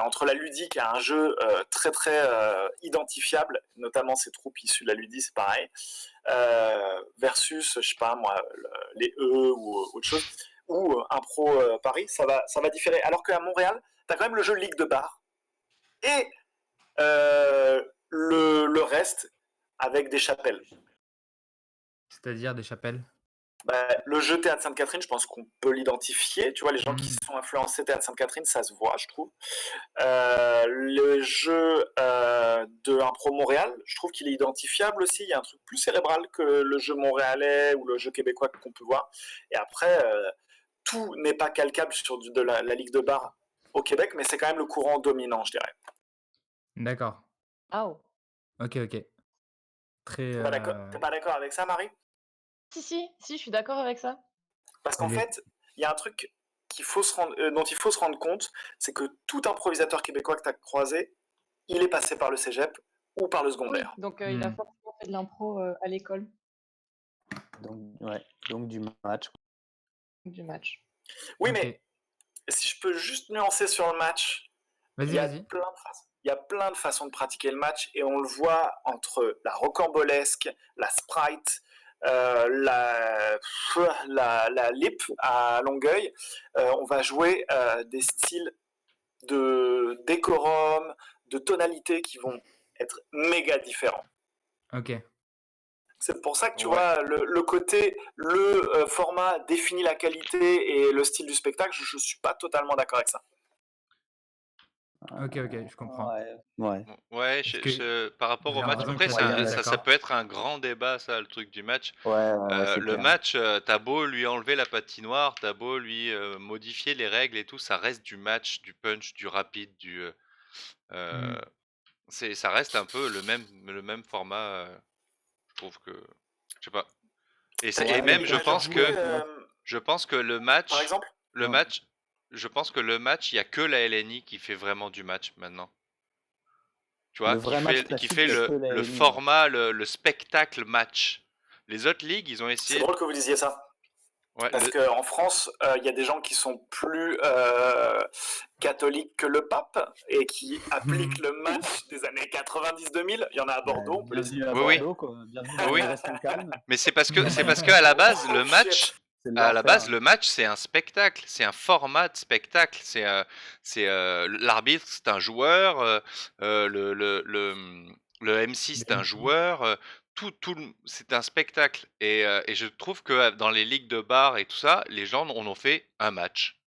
entre la ludique et un jeu très très identifiable, notamment ces troupes issues de la ludie, c'est pareil, versus, je sais pas moi, les E ou autre chose, ou un pro Paris, ça va différer. Alors qu'à Montréal, tu as quand même le jeu Ligue de bar et le reste avec des chapelles. C'est-à-dire des chapelles. Le jeu Théâtre Sainte-Catherine, je pense qu'on peut l'identifier. Tu vois, les gens qui Mm. sont influencés Théâtre Sainte-Catherine, ça se voit, je trouve. Le jeu de Impro Montréal, je trouve qu'il est identifiable aussi. Il y a un truc plus cérébral que le jeu montréalais ou le jeu québécois qu'on peut voir. Et après, tout n'est pas calcable sur de la Ligue de bar au Québec, mais c'est quand même le courant dominant, je dirais. D'accord. Ah, oh. Ok, ok. Très. T'es pas d'accord avec ça, Marie? Si, je suis d'accord avec ça. Parce qu'en les- fait, il y a un truc dont il faut se rendre compte, c'est que tout improvisateur québécois que tu as croisé, il est passé par le cégep ou par le Oui, secondaire. donc il a Mm. forcément fait de l'impro à l'école Donc, ouais. Donc du match. du match. Oui, Ok. mais si je peux juste nuancer sur le match, il Vas-y, y a vas-y. il y a plein de façons de pratiquer le match et on le voit entre la rocambolesque, la sprite, la lip à Longueuil. On va jouer des styles de décorum, de tonalité qui vont être méga différents. Ok. C'est pour ça que tu Ouais. vois, le côté, le format définit la qualité et le style du spectacle, je suis pas totalement d'accord avec ça. Ok, ok, je comprends. Ouais. Ouais. Ouais, Parce que par rapport j'ai au match. l'impression que Après, tu as Moyen, des. ça d'accord. peut être un grand débat, ça, le truc du match. Ouais, c'est Le clair. match, t'as beau lui enlever la patinoire, t'as beau lui modifier les règles et tout, ça reste du match, du punch, du rapide, Mm. ça reste un peu le même format. Je trouve que, je sais pas. Et Ouais, même, mais T'as déjà joué, je pense que par exemple? le Ouais. match, je pense que le match, il y a que la LNI qui fait vraiment du match maintenant. Tu vois, Le vrai match qui classique, fait il y a que la le LNI, ouais. format, le spectacle match. Les autres ligues, ils ont C'est essayé. drôle que vous disiez ça. Ouais, Parce qu'en France, il y a des gens qui sont plus catholiques que le pape et qui appliquent le match des années 90-2000. Il y en a à Bordeaux, on peut les Bienvenue à Oui, oui. Bordeaux, quoi. Bienvenue Oui, dans oui. les Restons Calmes. Mais c'est parce que à la base, Oh shit! C'est à la base, l'enfer. le match, c'est un spectacle, c'est un format de spectacle. L'arbitre, c'est un joueur, le MC, c'est un joueur. C'est un spectacle. Et je trouve que dans les ligues de bar et tout ça, les gens en ont fait un match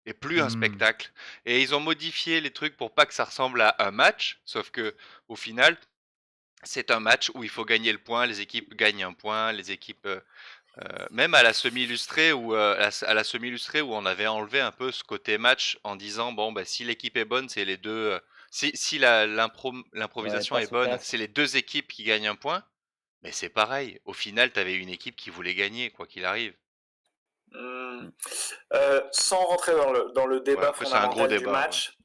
et plus un Mm. spectacle. Et ils ont modifié les trucs pour pas que ça ressemble à un match, sauf que au final, c'est un match où il faut gagner le point, les équipes gagnent un point, les équipes Même à la semi-illustrée à la semi-illustrée où on avait enlevé un peu ce côté match en disant bon bah si l'équipe est bonne, c'est les deux. Si Ouais, l'improvisation est passe au bonne, casque. c'est les deux équipes qui gagnent un point. Mais c'est pareil. Au final, t'avais une équipe qui voulait gagner quoi qu'il arrive. Hmm. Mm. Sans rentrer dans le Ouais, débat après c'est un gros fondamental du débat. Ouais. match,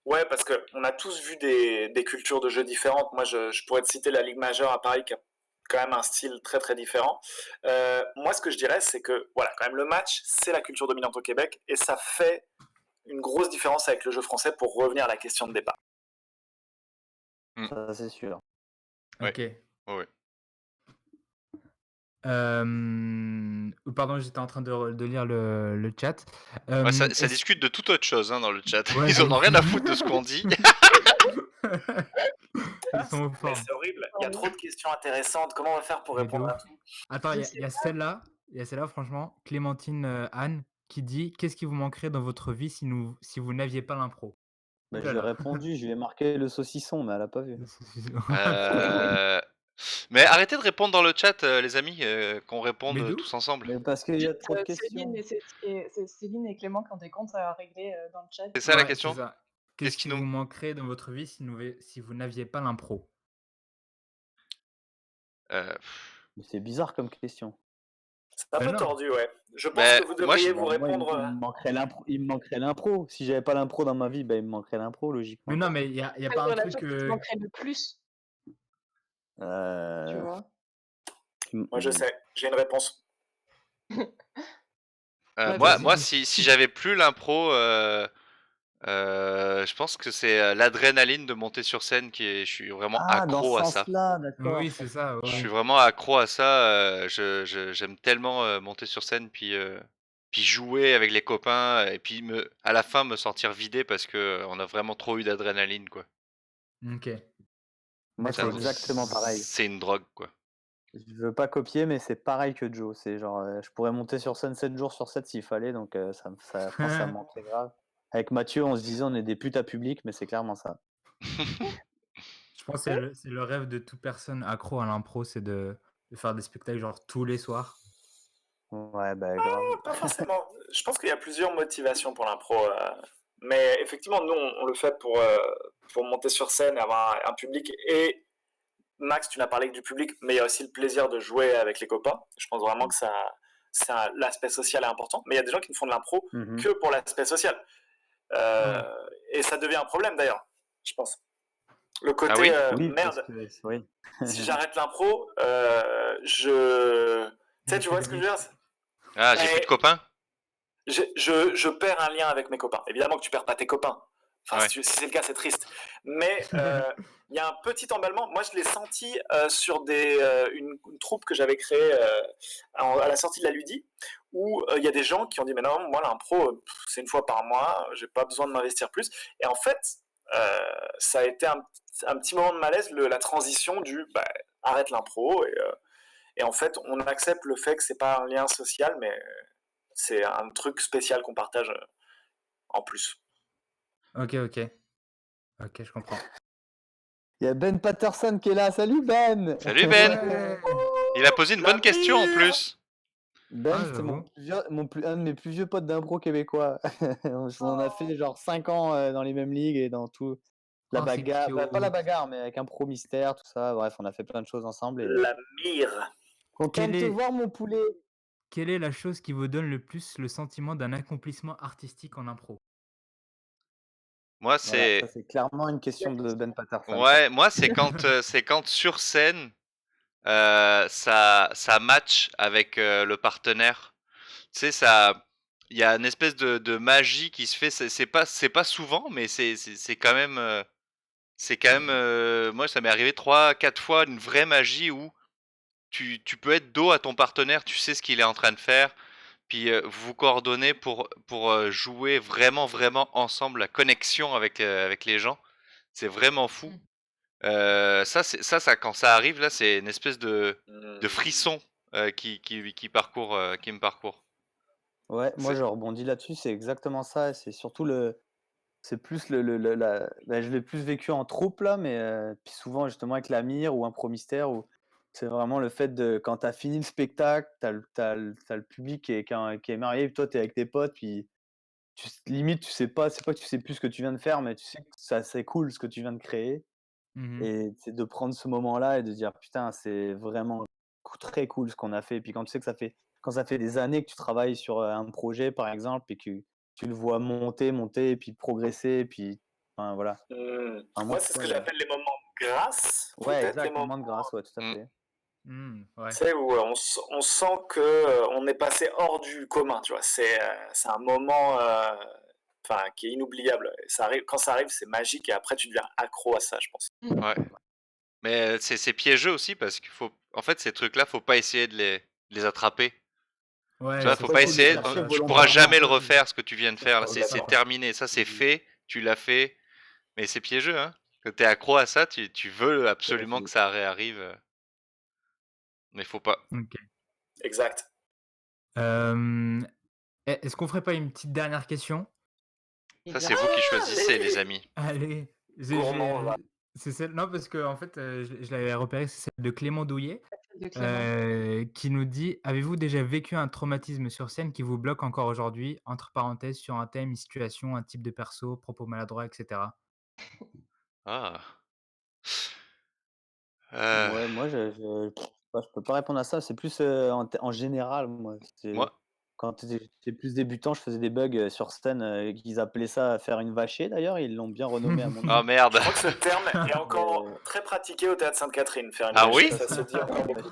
ouais, parce qu'on a tous vu des cultures de jeu différentes. Moi, je pourrais te citer la Ligue majeure à Paris qui a quand même un style très très différent. Moi, ce que je dirais, c'est que voilà, quand même, le match, c'est la culture dominante au Québec et ça fait une grosse différence avec le jeu français pour revenir à la question de départ. Ça, c'est sûr. Ouais. Ok. Ouais. Pardon, j'étais en train de lire le chat. Ouais, ça Est-ce... discute de toute autre chose dans le chat. Ouais, Ils en ont rien à foutre de ce qu'on dit. Ils sont au Mais forme. c'est horrible, il y a trop de questions intéressantes. Comment on va faire pour Mais de répondre à ouf. tout? Attends, Je il sais y a celle-là, franchement, Clémentine Anne, qui dit qu'est-ce qui vous manquerait dans votre vie si vous n'aviez pas l'impro? Ouh Bah, je là lui ai là. répondu, je lui ai marqué le saucisson, mais elle a pas vu. Euh, Mais arrêtez de répondre dans le chat, les amis, qu'on réponde Mais de tous ouf. ensemble. Mais parce qu'il y a Juste, trop de Céline, questions. c'est Céline et Clément qui ont des comptes à régler dans le chat. C'est ça la Ouais, c'est question? ça. Qu'est-ce Qu'est-ce qui qui nous. vous manquerait dans votre vie si vous n'aviez pas l'impro? Euh, Mais c'est bizarre comme question. C'est un Ben peu non. tordu, ouais. Je pense Mais que vous moi, devriez Bah, vous moi, répondre. il me manquerait l'impro. Il me manquerait l'impro. Si j'avais pas l'impro dans ma vie, bah, il me manquerait l'impro, Mais logiquement. non, mais il y a Quelle pas un serait la truc. chose qui te manquerait le plus, tu Euh, vois? Moi, je sais, j'ai une réponse. Bah, moi, vas-y. Vas-y. si j'avais plus l'impro, je pense que c'est l'adrénaline de monter sur scène je suis vraiment Ah, dans ce accro à ça. sens-là, d'accord. Oui, c'est ça. Je suis Oui. vraiment accro à ça. J'aime tellement monter sur scène, puis jouer avec les copains, et puis à la fin me sentir vidé parce que on a vraiment trop eu d'adrénaline, quoi. Ok. Moi, C'est c'est D'accord. un- Ok. exactement pareil. c'est une drogue, quoi. Je veux pas copier, mais c'est pareil que Joe. C'est genre, je pourrais monter sur scène 7 jours sur 7 s'il fallait, donc je pense que ça me manquerait grave. Avec Mathieu, on se disait on est des putes à public, mais c'est clairement ça. Je pense que c'est le rêve de toute personne accro à l'impro, c'est de faire des spectacles genre tous les soirs. Ouais, bah grave. Pas forcément. Je pense qu'il y a plusieurs motivations pour l'impro. Mais effectivement, nous, on le fait pour monter sur scène, avoir un public. Et Max, tu n'as parlé que du public, mais il y a aussi le plaisir de jouer avec les copains. Je pense vraiment que l'aspect social est important. Mais il y a des gens qui ne font de l'impro Mhm. que pour l'aspect social. Ouais. Et ça devient un problème d'ailleurs, je pense. Le côté Ah oui? Oui, parce merde, que oui. si j'arrête l'impro, tu sais, tu vois ce que je veux dire? Ah, j'ai plus de Mais copains? je perds un lien avec mes copains. Évidemment que tu perds pas tes copains. Enfin, Ouais. si c'est le cas, c'est triste. Mais il y a un petit emballement. Moi, je l'ai senti sur une troupe que j'avais créée à la sortie de la Ludi, où il y a des gens qui ont dit, mais non, moi, l'impro, c'est une fois par mois, j'ai pas besoin de m'investir plus. Et en fait, ça a été un petit moment de malaise, la transition du bah, arrête l'impro. Et en fait, on accepte le fait que c'est pas un lien social, mais c'est un truc spécial qu'on partage en plus. Ok, je comprends. Il y a Ben Patterson qui est là. Salut Ben. Salut Ben! Ouais. Il a posé une La bonne question en mire. plus. Ben, Ah, c'est j'avoue. un de mes plus vieux potes d'impro québécois. On en a fait genre 5 ans dans les mêmes ligues et dans tout. La Oh, c'est bagarre, bah, pas la cute. bagarre, mais avec impro mystère, tout ça. Bref, on a fait plein de choses ensemble. Et La mire. content de Quelle te est, voir, mon poulet. quelle est la chose qui vous donne le plus le sentiment d'un accomplissement artistique en impro? Moi, Voilà, ça c'est. c'est clairement une question de Ben Patterson, ça. Ouais, moi, c'est quand sur scène, ça match avec le partenaire. Tu sais, il y a une espèce de magie qui se fait. C'est pas souvent, mais c'est quand même. Moi, ça m'est arrivé 3, 4 fois, une vraie magie où tu peux être dos à ton partenaire, tu sais ce qu'il est en train de faire, puis vous vous coordonnez pour jouer vraiment, vraiment ensemble, la connexion avec les gens. C'est vraiment fou. Mmh. Ça, quand ça arrive, là, c'est une espèce de Hmm. frisson qui me parcourt. Ouais, moi C'est- je rebondis là-dessus, c'est exactement ça. C'est surtout c'est plus bah, je l'ai plus vécu en troupe là, mais puis souvent justement avec la mire ou un pro mystère où C'est vraiment le fait de quand tu as fini le spectacle, tu as le public qui est marié, puis toi, tu es avec tes potes, puis limite, tu sais pas, c'est pas que tu sais plus ce que tu viens de faire, mais tu sais que ça c'est cool ce que tu viens de créer Mhm. et c'est de prendre ce moment-là et de dire: «Putain, c'est vraiment très cool ce qu'on a fait». Et puis quand tu sais que quand ça fait des années que tu travailles sur, un projet, par exemple, et que tu le vois monter, monter et puis progresser et puis enfin voilà. Enfin moi, Moi, c'est c'est ce ça que le j'appelle les moments de grâce, ouais, peut-être les exact, moments, moment de grâce, ouais, tout à Mm. fait. Ouais. tu sais, où on sent que on est passé hors du commun, tu vois. C'est un moment enfin, qui est inoubliable. Et ça arrive, quand ça arrive, c'est magique et après, tu deviens accro à ça, je pense. Ouais. Mais c'est piégeux aussi parce qu'il faut. En fait, ces trucs-là, faut pas essayer de les attraper. Tu Ouais, vois, c'est faut Faut pas essayer de les essayer. chercher Tu pourras jamais le volontairement. refaire ce que tu viens de faire là. C'est C'est ça. terminé. Ça, c'est fait. Tu l'as fait. Mais c'est piégeux, hein. Quand t'es accro à ça, tu veux absolument que ça réarrive. Mais faut pas. Ok. Exact. Est-ce qu'on ferait pas une petite dernière question? Et Ça, bien c'est vous qui sûr. choisissez, les amis. Allez, Gourmand, là. c'est celle. Non, parce que en fait, je l'avais repéré, c'est celle de Clément Douillet, De Clément. qui nous dit: «Avez-vous déjà vécu un traumatisme sur scène qui vous bloque encore aujourd'hui?» Entre parenthèses, sur un thème, une situation, un type de perso, propos maladroits, et cetera. Ah. Ouais, moi je peux pas répondre à ça, c'est plus, en général, moi. Moi. C'est quand j'étais plus débutant, je faisais des bugs, sur scène, qu'ils appelaient ça faire une vachée d'ailleurs, ils l'ont bien renommé à mon Oh nom. merde. Je crois que ce terme est Mais encore très pratiqué au théâtre Sainte-Catherine, faire une Ah bâchée, oui? ça se dit encore beaucoup.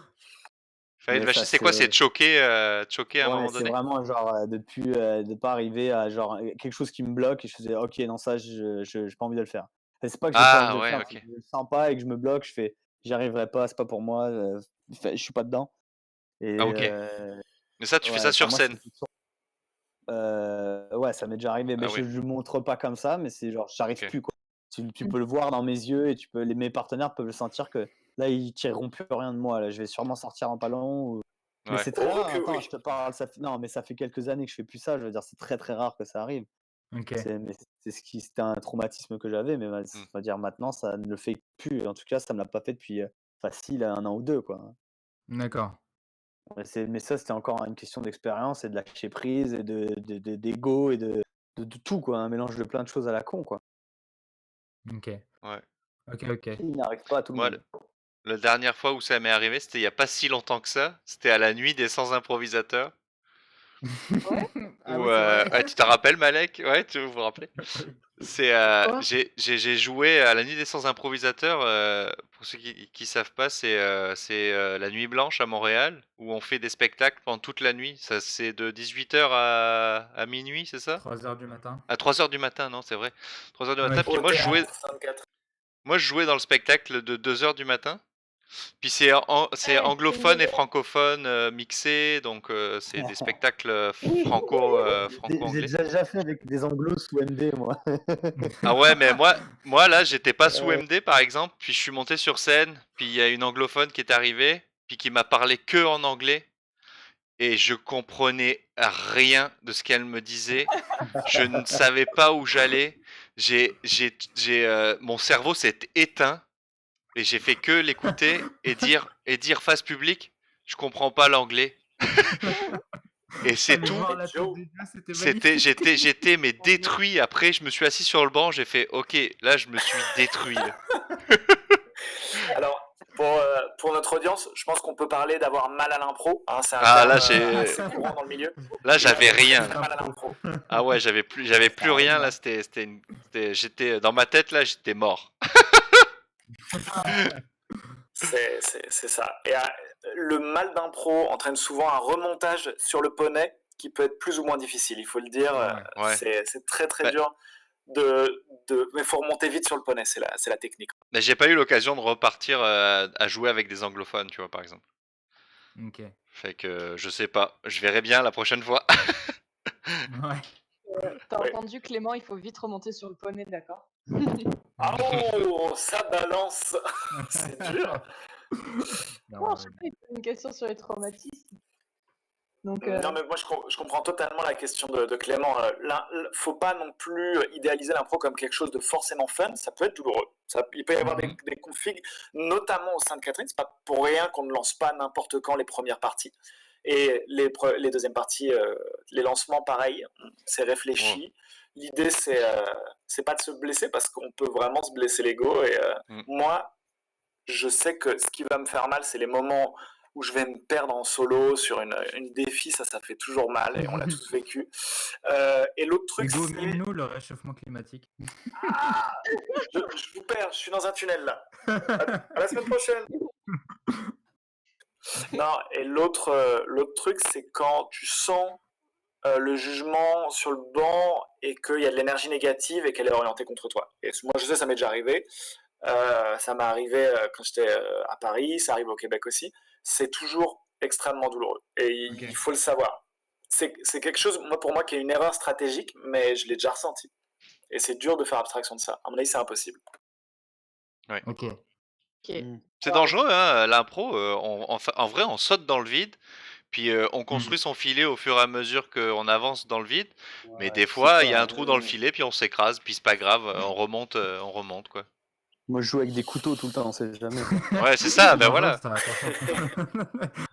Fallait mais vacher. ça C'est quoi? C'est c'est de choquer, à un ouais, moment c'est donné? vraiment genre, de pas arriver à genre, quelque chose qui me bloque et je faisais: «OK, non ça je j'ai pas envie de le faire». Et c'est pas que j'ai pas envie Ah de le ouais, faire, c'est ok. que je le sens pas et que je me bloque, je fais: «J'y arriverai pas, c'est pas pour moi, je suis pas dedans». Ah Et ok. Mais ça, tu fais ouais, ça enfin sur moi scène? ouais, ça m'est déjà arrivé, mais Ah je oui. le montre pas comme ça, mais c'est genre j'arrive Ok. plus, quoi. Tu peux le voir dans mes yeux et tu peux mes partenaires peuvent le sentir que là, ils tireront plus rien de moi, là, je vais sûrement sortir un ballon ou mais Ouais. c'est très Oh rare, que attends, oui. je te parle, non, mais ça fait quelques années que je fais plus ça, je veux dire, c'est très, très rare que ça arrive. OK, C'était un traumatisme que j'avais, mais Hmm. on va dire maintenant, ça ne le fait plus. En tout cas, ça me l'a pas fait depuis, facile 1 an ou 2, quoi. d'accord. Mais ça, c'était encore une question d'expérience et de lâcher prise et d'ego et de tout, quoi, un mélange de plein de choses à la con, quoi. OK. Ouais. OK. Il n'arrive pas à tout le Moi, monde. la dernière fois où ça m'est arrivé, c'était il y a pas si longtemps que ça. C'était à la nuit des sans improvisateurs. Ouais? Ah oui, c'est vrai. Ouais, tu t'en rappelles, Malek? Ouais, tu vous vous rappelez? C'est Pourquoi? j'ai joué à la nuit des sans improvisateurs. Pour ceux qui savent pas, c'est la nuit blanche à Montréal où on fait des spectacles pendant toute la nuit. Ça c'est de 18h à minuit, c'est ça? 3 heures du matin. À 3h du matin, non, c'est vrai. 3h du Ouais. matin. Puis Au théâtre Sainte-Catherine. moi je jouais dans le spectacle de 2h du matin. Puis c'est Ouais, anglophone et francophone mixé, donc c'est des spectacles J'ai franco-anglais. déjà fait avec des anglos sous MD, moi. Ah ouais, mais moi là, j'étais pas sous MD par exemple, puis je suis monté sur scène, puis il y a une anglophone qui est arrivée, puis qui m'a parlé que en anglais, et je comprenais rien de ce qu'elle me disait. Je ne savais pas où j'allais. Mon cerveau s'est éteint et j'ai fait que l'écouter et dire face publique, je comprends pas l'anglais. Et c'est Fallait tout. voir la tête Joe. des gars, c'était magnifique. J'étais mais détruit. Après, je me suis assis sur le banc, j'ai fait, ok, là, je me suis détruit. Là. Alors, pour notre audience, je pense qu'on peut parler d'avoir mal à l'impro. Hein, c'est un Ah, terme là, assez courant dans le milieu. là, j'avais Il avait rien. très Là. mal à l'impro. Ah ouais, j'avais plus rien. Là, j'étais dans ma tête. Là, j'étais mort. C'est ça. Et le mal d'impro entraîne souvent un remontage sur le poney qui peut être plus ou moins difficile, il faut le dire. Ouais. C'est très très Bah, dur. Mais il faut remonter vite sur le poney, c'est la technique. mais j'ai pas eu l'occasion de repartir à jouer avec des anglophones, tu vois, par exemple. OK. Fait que je sais pas. Je verrai bien la prochaine fois. Ouais. T'as Ouais. entendu Clément, il faut vite remonter sur le poney, d'accord? Ah oh, ça balance. C'est dur. Bon, je sais pas, il pose une question sur les traumatismes. Donc, Non, mais moi je comprends totalement la question de Clément. Faut pas non plus idéaliser l'impro comme quelque chose de forcément fun. Ça peut être douloureux. Il peut y avoir Mhm. des configs, notamment au sein de Catherine. C'est pas pour rien qu'on ne lance pas n'importe quand les premières parties. Et les deuxièmes parties, les lancements, pareil, c'est Oh. réfléchi. L'idée, c'est pas de se blesser parce qu'on peut vraiment se blesser l'ego. Et moi, je sais que ce qui va me faire mal, c'est les moments où je vais me perdre en solo sur une défi, ça fait toujours mal et on l'a tous vécu. Et l'autre truc, Hugo, c'est... mime-nous le réchauffement climatique. Ah, je vous perds, je suis dans un tunnel là. À la semaine prochaine. Non, et l'autre truc, c'est quand tu sens le jugement sur le banc et qu'il y a de l'énergie négative et qu'elle est orientée contre toi. Et moi, je sais, ça m'est déjà arrivé. Ça m'est arrivé quand j'étais à Paris, ça arrive au Québec aussi. C'est toujours extrêmement douloureux. Et Ok. il faut le savoir. C'est quelque chose, pour moi, qui est une erreur stratégique, mais je l'ai déjà ressenti. Et c'est dur de faire abstraction de ça. À mon avis, c'est impossible. Ok. ok. C'est Alors, dangereux, hein, l'impro. En vrai, on saute dans le vide, puis on Mm. construit son filet au fur et à mesure qu'on avance dans le vide. Mais Ouais, des c'est fois, ça. il y a un trou dans le filet, puis on s'écrase, puis c'est pas grave, on remonte, quoi. Moi, je joue avec des couteaux tout le temps, on sait jamais. Ouais, c'est ça, ben Dangereux, voilà. ça, attention.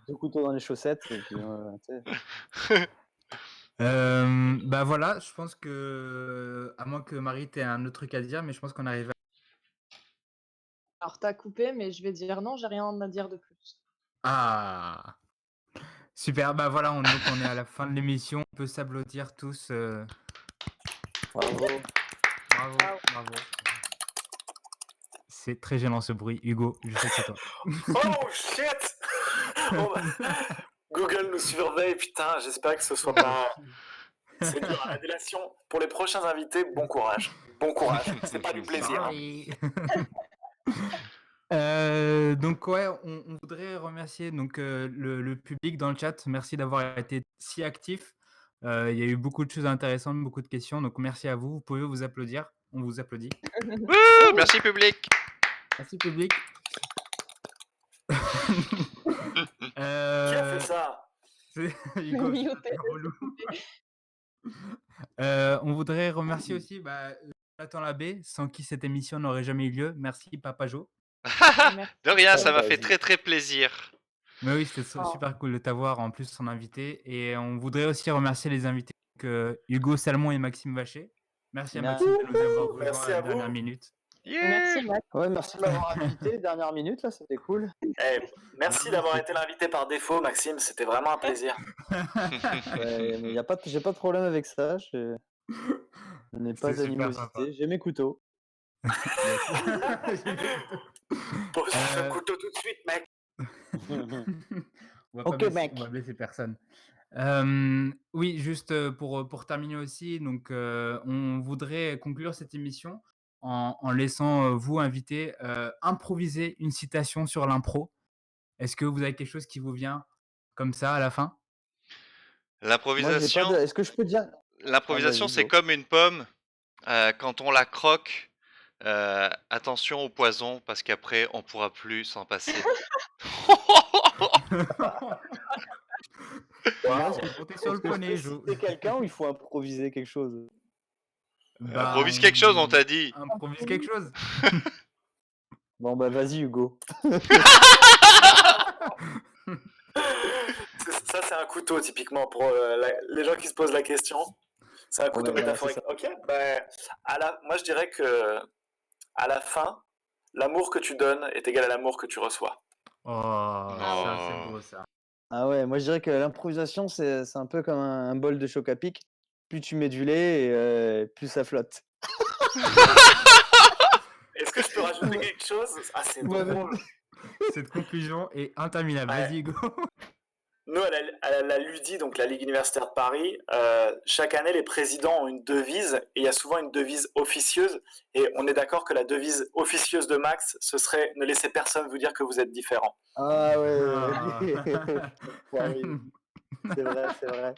2 couteaux dans les chaussettes, et puis tu sais. Bah voilà, je pense que, à moins que Marie t'aies un autre truc à dire, mais je pense qu'on arrive à... alors, t'as coupé, mais je vais dire non, j'ai rien à dire de plus. Ah, super, bah voilà, donc on est à la fin de l'émission, on peut s'applaudir tous. Bravo. Bravo, bravo. C'est très gênant ce bruit. Hugo, je sais que c'est toi. Oh shit. Google nous surveille, putain, j'espère que ce soit pas... C'est dur, la délation. Pour les prochains invités, bon courage. Bon courage, c'est pas du plaisir. Sorry. Donc ouais, on voudrait remercier donc, le public dans le chat. Merci d'avoir été si actif. Il y a eu beaucoup de choses intéressantes, beaucoup de questions. Donc merci à vous. Vous pouvez vous applaudir. On vous applaudit. Wouh, merci public. Merci public. Qui a fait ça? C'est Hugo, Oui, c'est au un peu relou. On voudrait remercier aussi Jonathan Labbé, sans qui cette émission n'aurait jamais eu lieu. Merci Papa Jo. Merci. De rien, ça Ouais, m'a fait vas-y. très très plaisir. Mais oui, c'était Oh. super cool de t'avoir en plus son invité. Et on voudrait aussi remercier les invités, Hugo Salmon et Maxime Vacher. Merci à Merci. Maxime de nous avoir rejoints Merci à à la vous. dernière minute. Yeah. Merci, Max. Ouais, merci de m'avoir invité, dernière minute, là, c'était cool. Merci d'avoir été l'invité par défaut, Maxime. C'était vraiment un plaisir. Ouais, mais j'ai pas de problème avec ça. Je n'ai pas C'était super sympa. d'animosité. J'ai mes couteaux. Pose ce couteau tout de suite, mec. On va Ok, pas mec. on va blesser personne. Oui, juste pour terminer aussi, donc on voudrait conclure cette émission en laissant vous, invités, improviser une citation sur l'impro. Est-ce que vous avez quelque chose qui vous vient comme ça à la fin? Moi, j'ai pas L'improvisation, de. Est-ce que je peux dire. l'improvisation, vas-y, c'est go. comme une pomme. Quand on la croque, attention au poison parce qu'après on pourra plus s'en passer. Moi, C'est monté sur le est-ce que je poney, peux Jo. citer quelqu'un ou il faut improviser quelque chose? Bah, Improvise quelque chose, on t'a dit. improvise quelque chose. Bon, bah vas-y, Hugo. Ça, c'est un couteau, typiquement, pour les gens qui se posent la question. C'est un couteau Ouais, voilà, métaphorique. Ok, moi, je dirais que à la fin, l'amour que tu donnes est égal à l'amour que tu reçois. Oh, ça, c'est Oh. beau, ça. Ah ouais, moi je dirais que l'improvisation, c'est un peu comme un bol de choc à pic. Plus tu mets du lait, et plus ça flotte. Est-ce que je peux rajouter quelque chose? Ah, c'est Ouais, drôle. Cette conclusion est interminable. Ouais. Vas-y, Hugo. Nous, à la LUDI, donc la Ligue universitaire de Paris, chaque année, les présidents ont une devise, et il y a souvent une devise officieuse, et on est d'accord que la devise officieuse de Max, ce serait « Ne laissez personne vous dire que vous êtes différent Ah ouais, Ah. ouais, oui. C'est vrai, c'est vrai. ».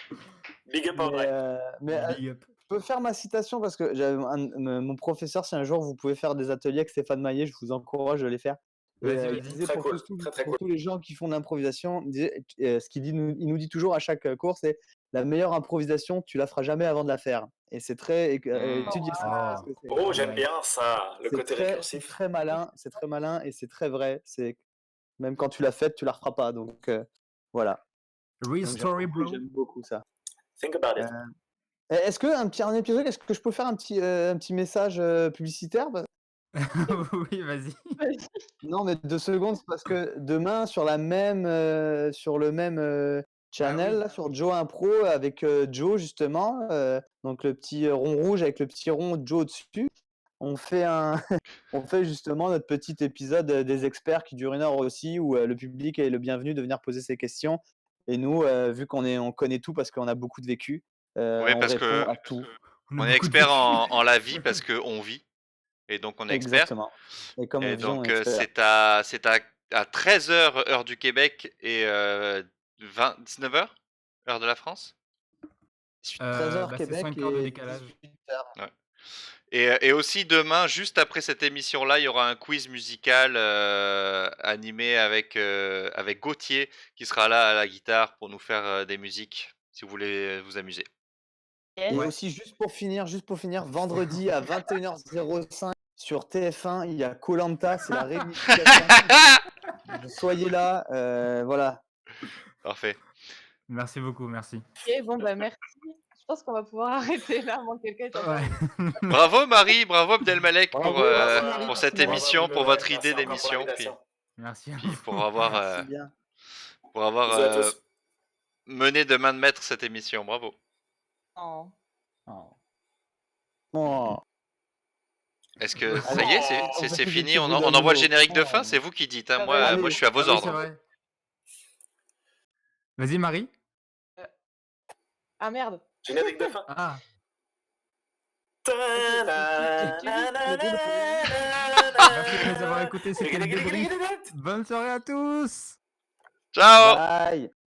Big up Audrey. Mais Big up. je peux faire ma citation parce que mon professeur, si un jour vous pouvez faire des ateliers avec Stéphane Maillet, je vous encourage de les faire. Vas-y, il vas-y. disait Très pour cool, tous très pour cool. tous les gens qui font de l'improvisation, ce qu'il dit, il nous dit toujours à chaque cours, c'est la meilleure improvisation, tu la feras jamais avant de la faire. Et c'est très étudier ça parce Oh, que c'est Oh, j'aime ouais. bien ça, le côté c'est récursif. très malin, c'est très malin et c'est très vrai. C'est même quand tu l'as faite, tu la referas pas. Donc voilà. Real Donc story, bro. j'aime beaucoup ça. Think about it. Est-ce que un épisode, est-ce que je peux faire un petit message publicitaire? Oui, vas-y. Non, mais 2 secondes, c'est parce que demain sur le même channel, oui. là, sur Joe Impro avec Joe justement, donc le petit rond rouge avec le petit rond Joe au-dessus, on fait on fait justement notre petit épisode des experts qui dure 1 heure aussi, où le public est le bienvenu de venir poser ses questions. Et nous, vu on connaît tout parce qu'on a beaucoup de vécu, Oui, on parce répond que à tout. on est expert en la vie parce qu'on vit. Et donc on est expert. Exactement. Et comme on Et vit, on donc est expert. c'est à 13h heure du Québec et 19h heure de la France. 13h C'est Québec 5 heures de et décalage. 18h. Ouais. Et aussi demain, juste après cette émission-là, il y aura un quiz musical animé avec Gauthier qui sera là à la guitare pour nous faire des musiques si vous voulez vous amuser. Et Ouais. aussi, juste pour finir, vendredi à 21h05 sur TF1, il y a koh, c'est la réunification. Soyez là, voilà. Parfait. Merci beaucoup, merci. Ok, bon, bah merci. Je pense qu'on va pouvoir arrêter là, avant que quelqu'un ait encore Ouais. Bravo Marie, bravo Abdelmalek Bravo, pour, merci, Marie, pour cette merci, Marie. émission, pour Bravo, votre merci idée encore pour d'émission, puis, l'invitation. Merci. puis pour avoir, Merci bien. Bisous à tous. mené de main de maître cette émission. Bravo. Oh. Bon. Est-ce que ça Allez, y est, on c'est fait plus fini, de on bruit envoie d'amour. le générique de fin, c'est vous qui dites, hein. Moi, Allez. moi je suis à vos Ah oui, c'est ordres. vrai. Vas-y, Marie. Ah merde. Générique de fin. Ah. Merci de nous avoir écoutés, c'était le débrief. Bonne soirée à tous. Ciao. Bye.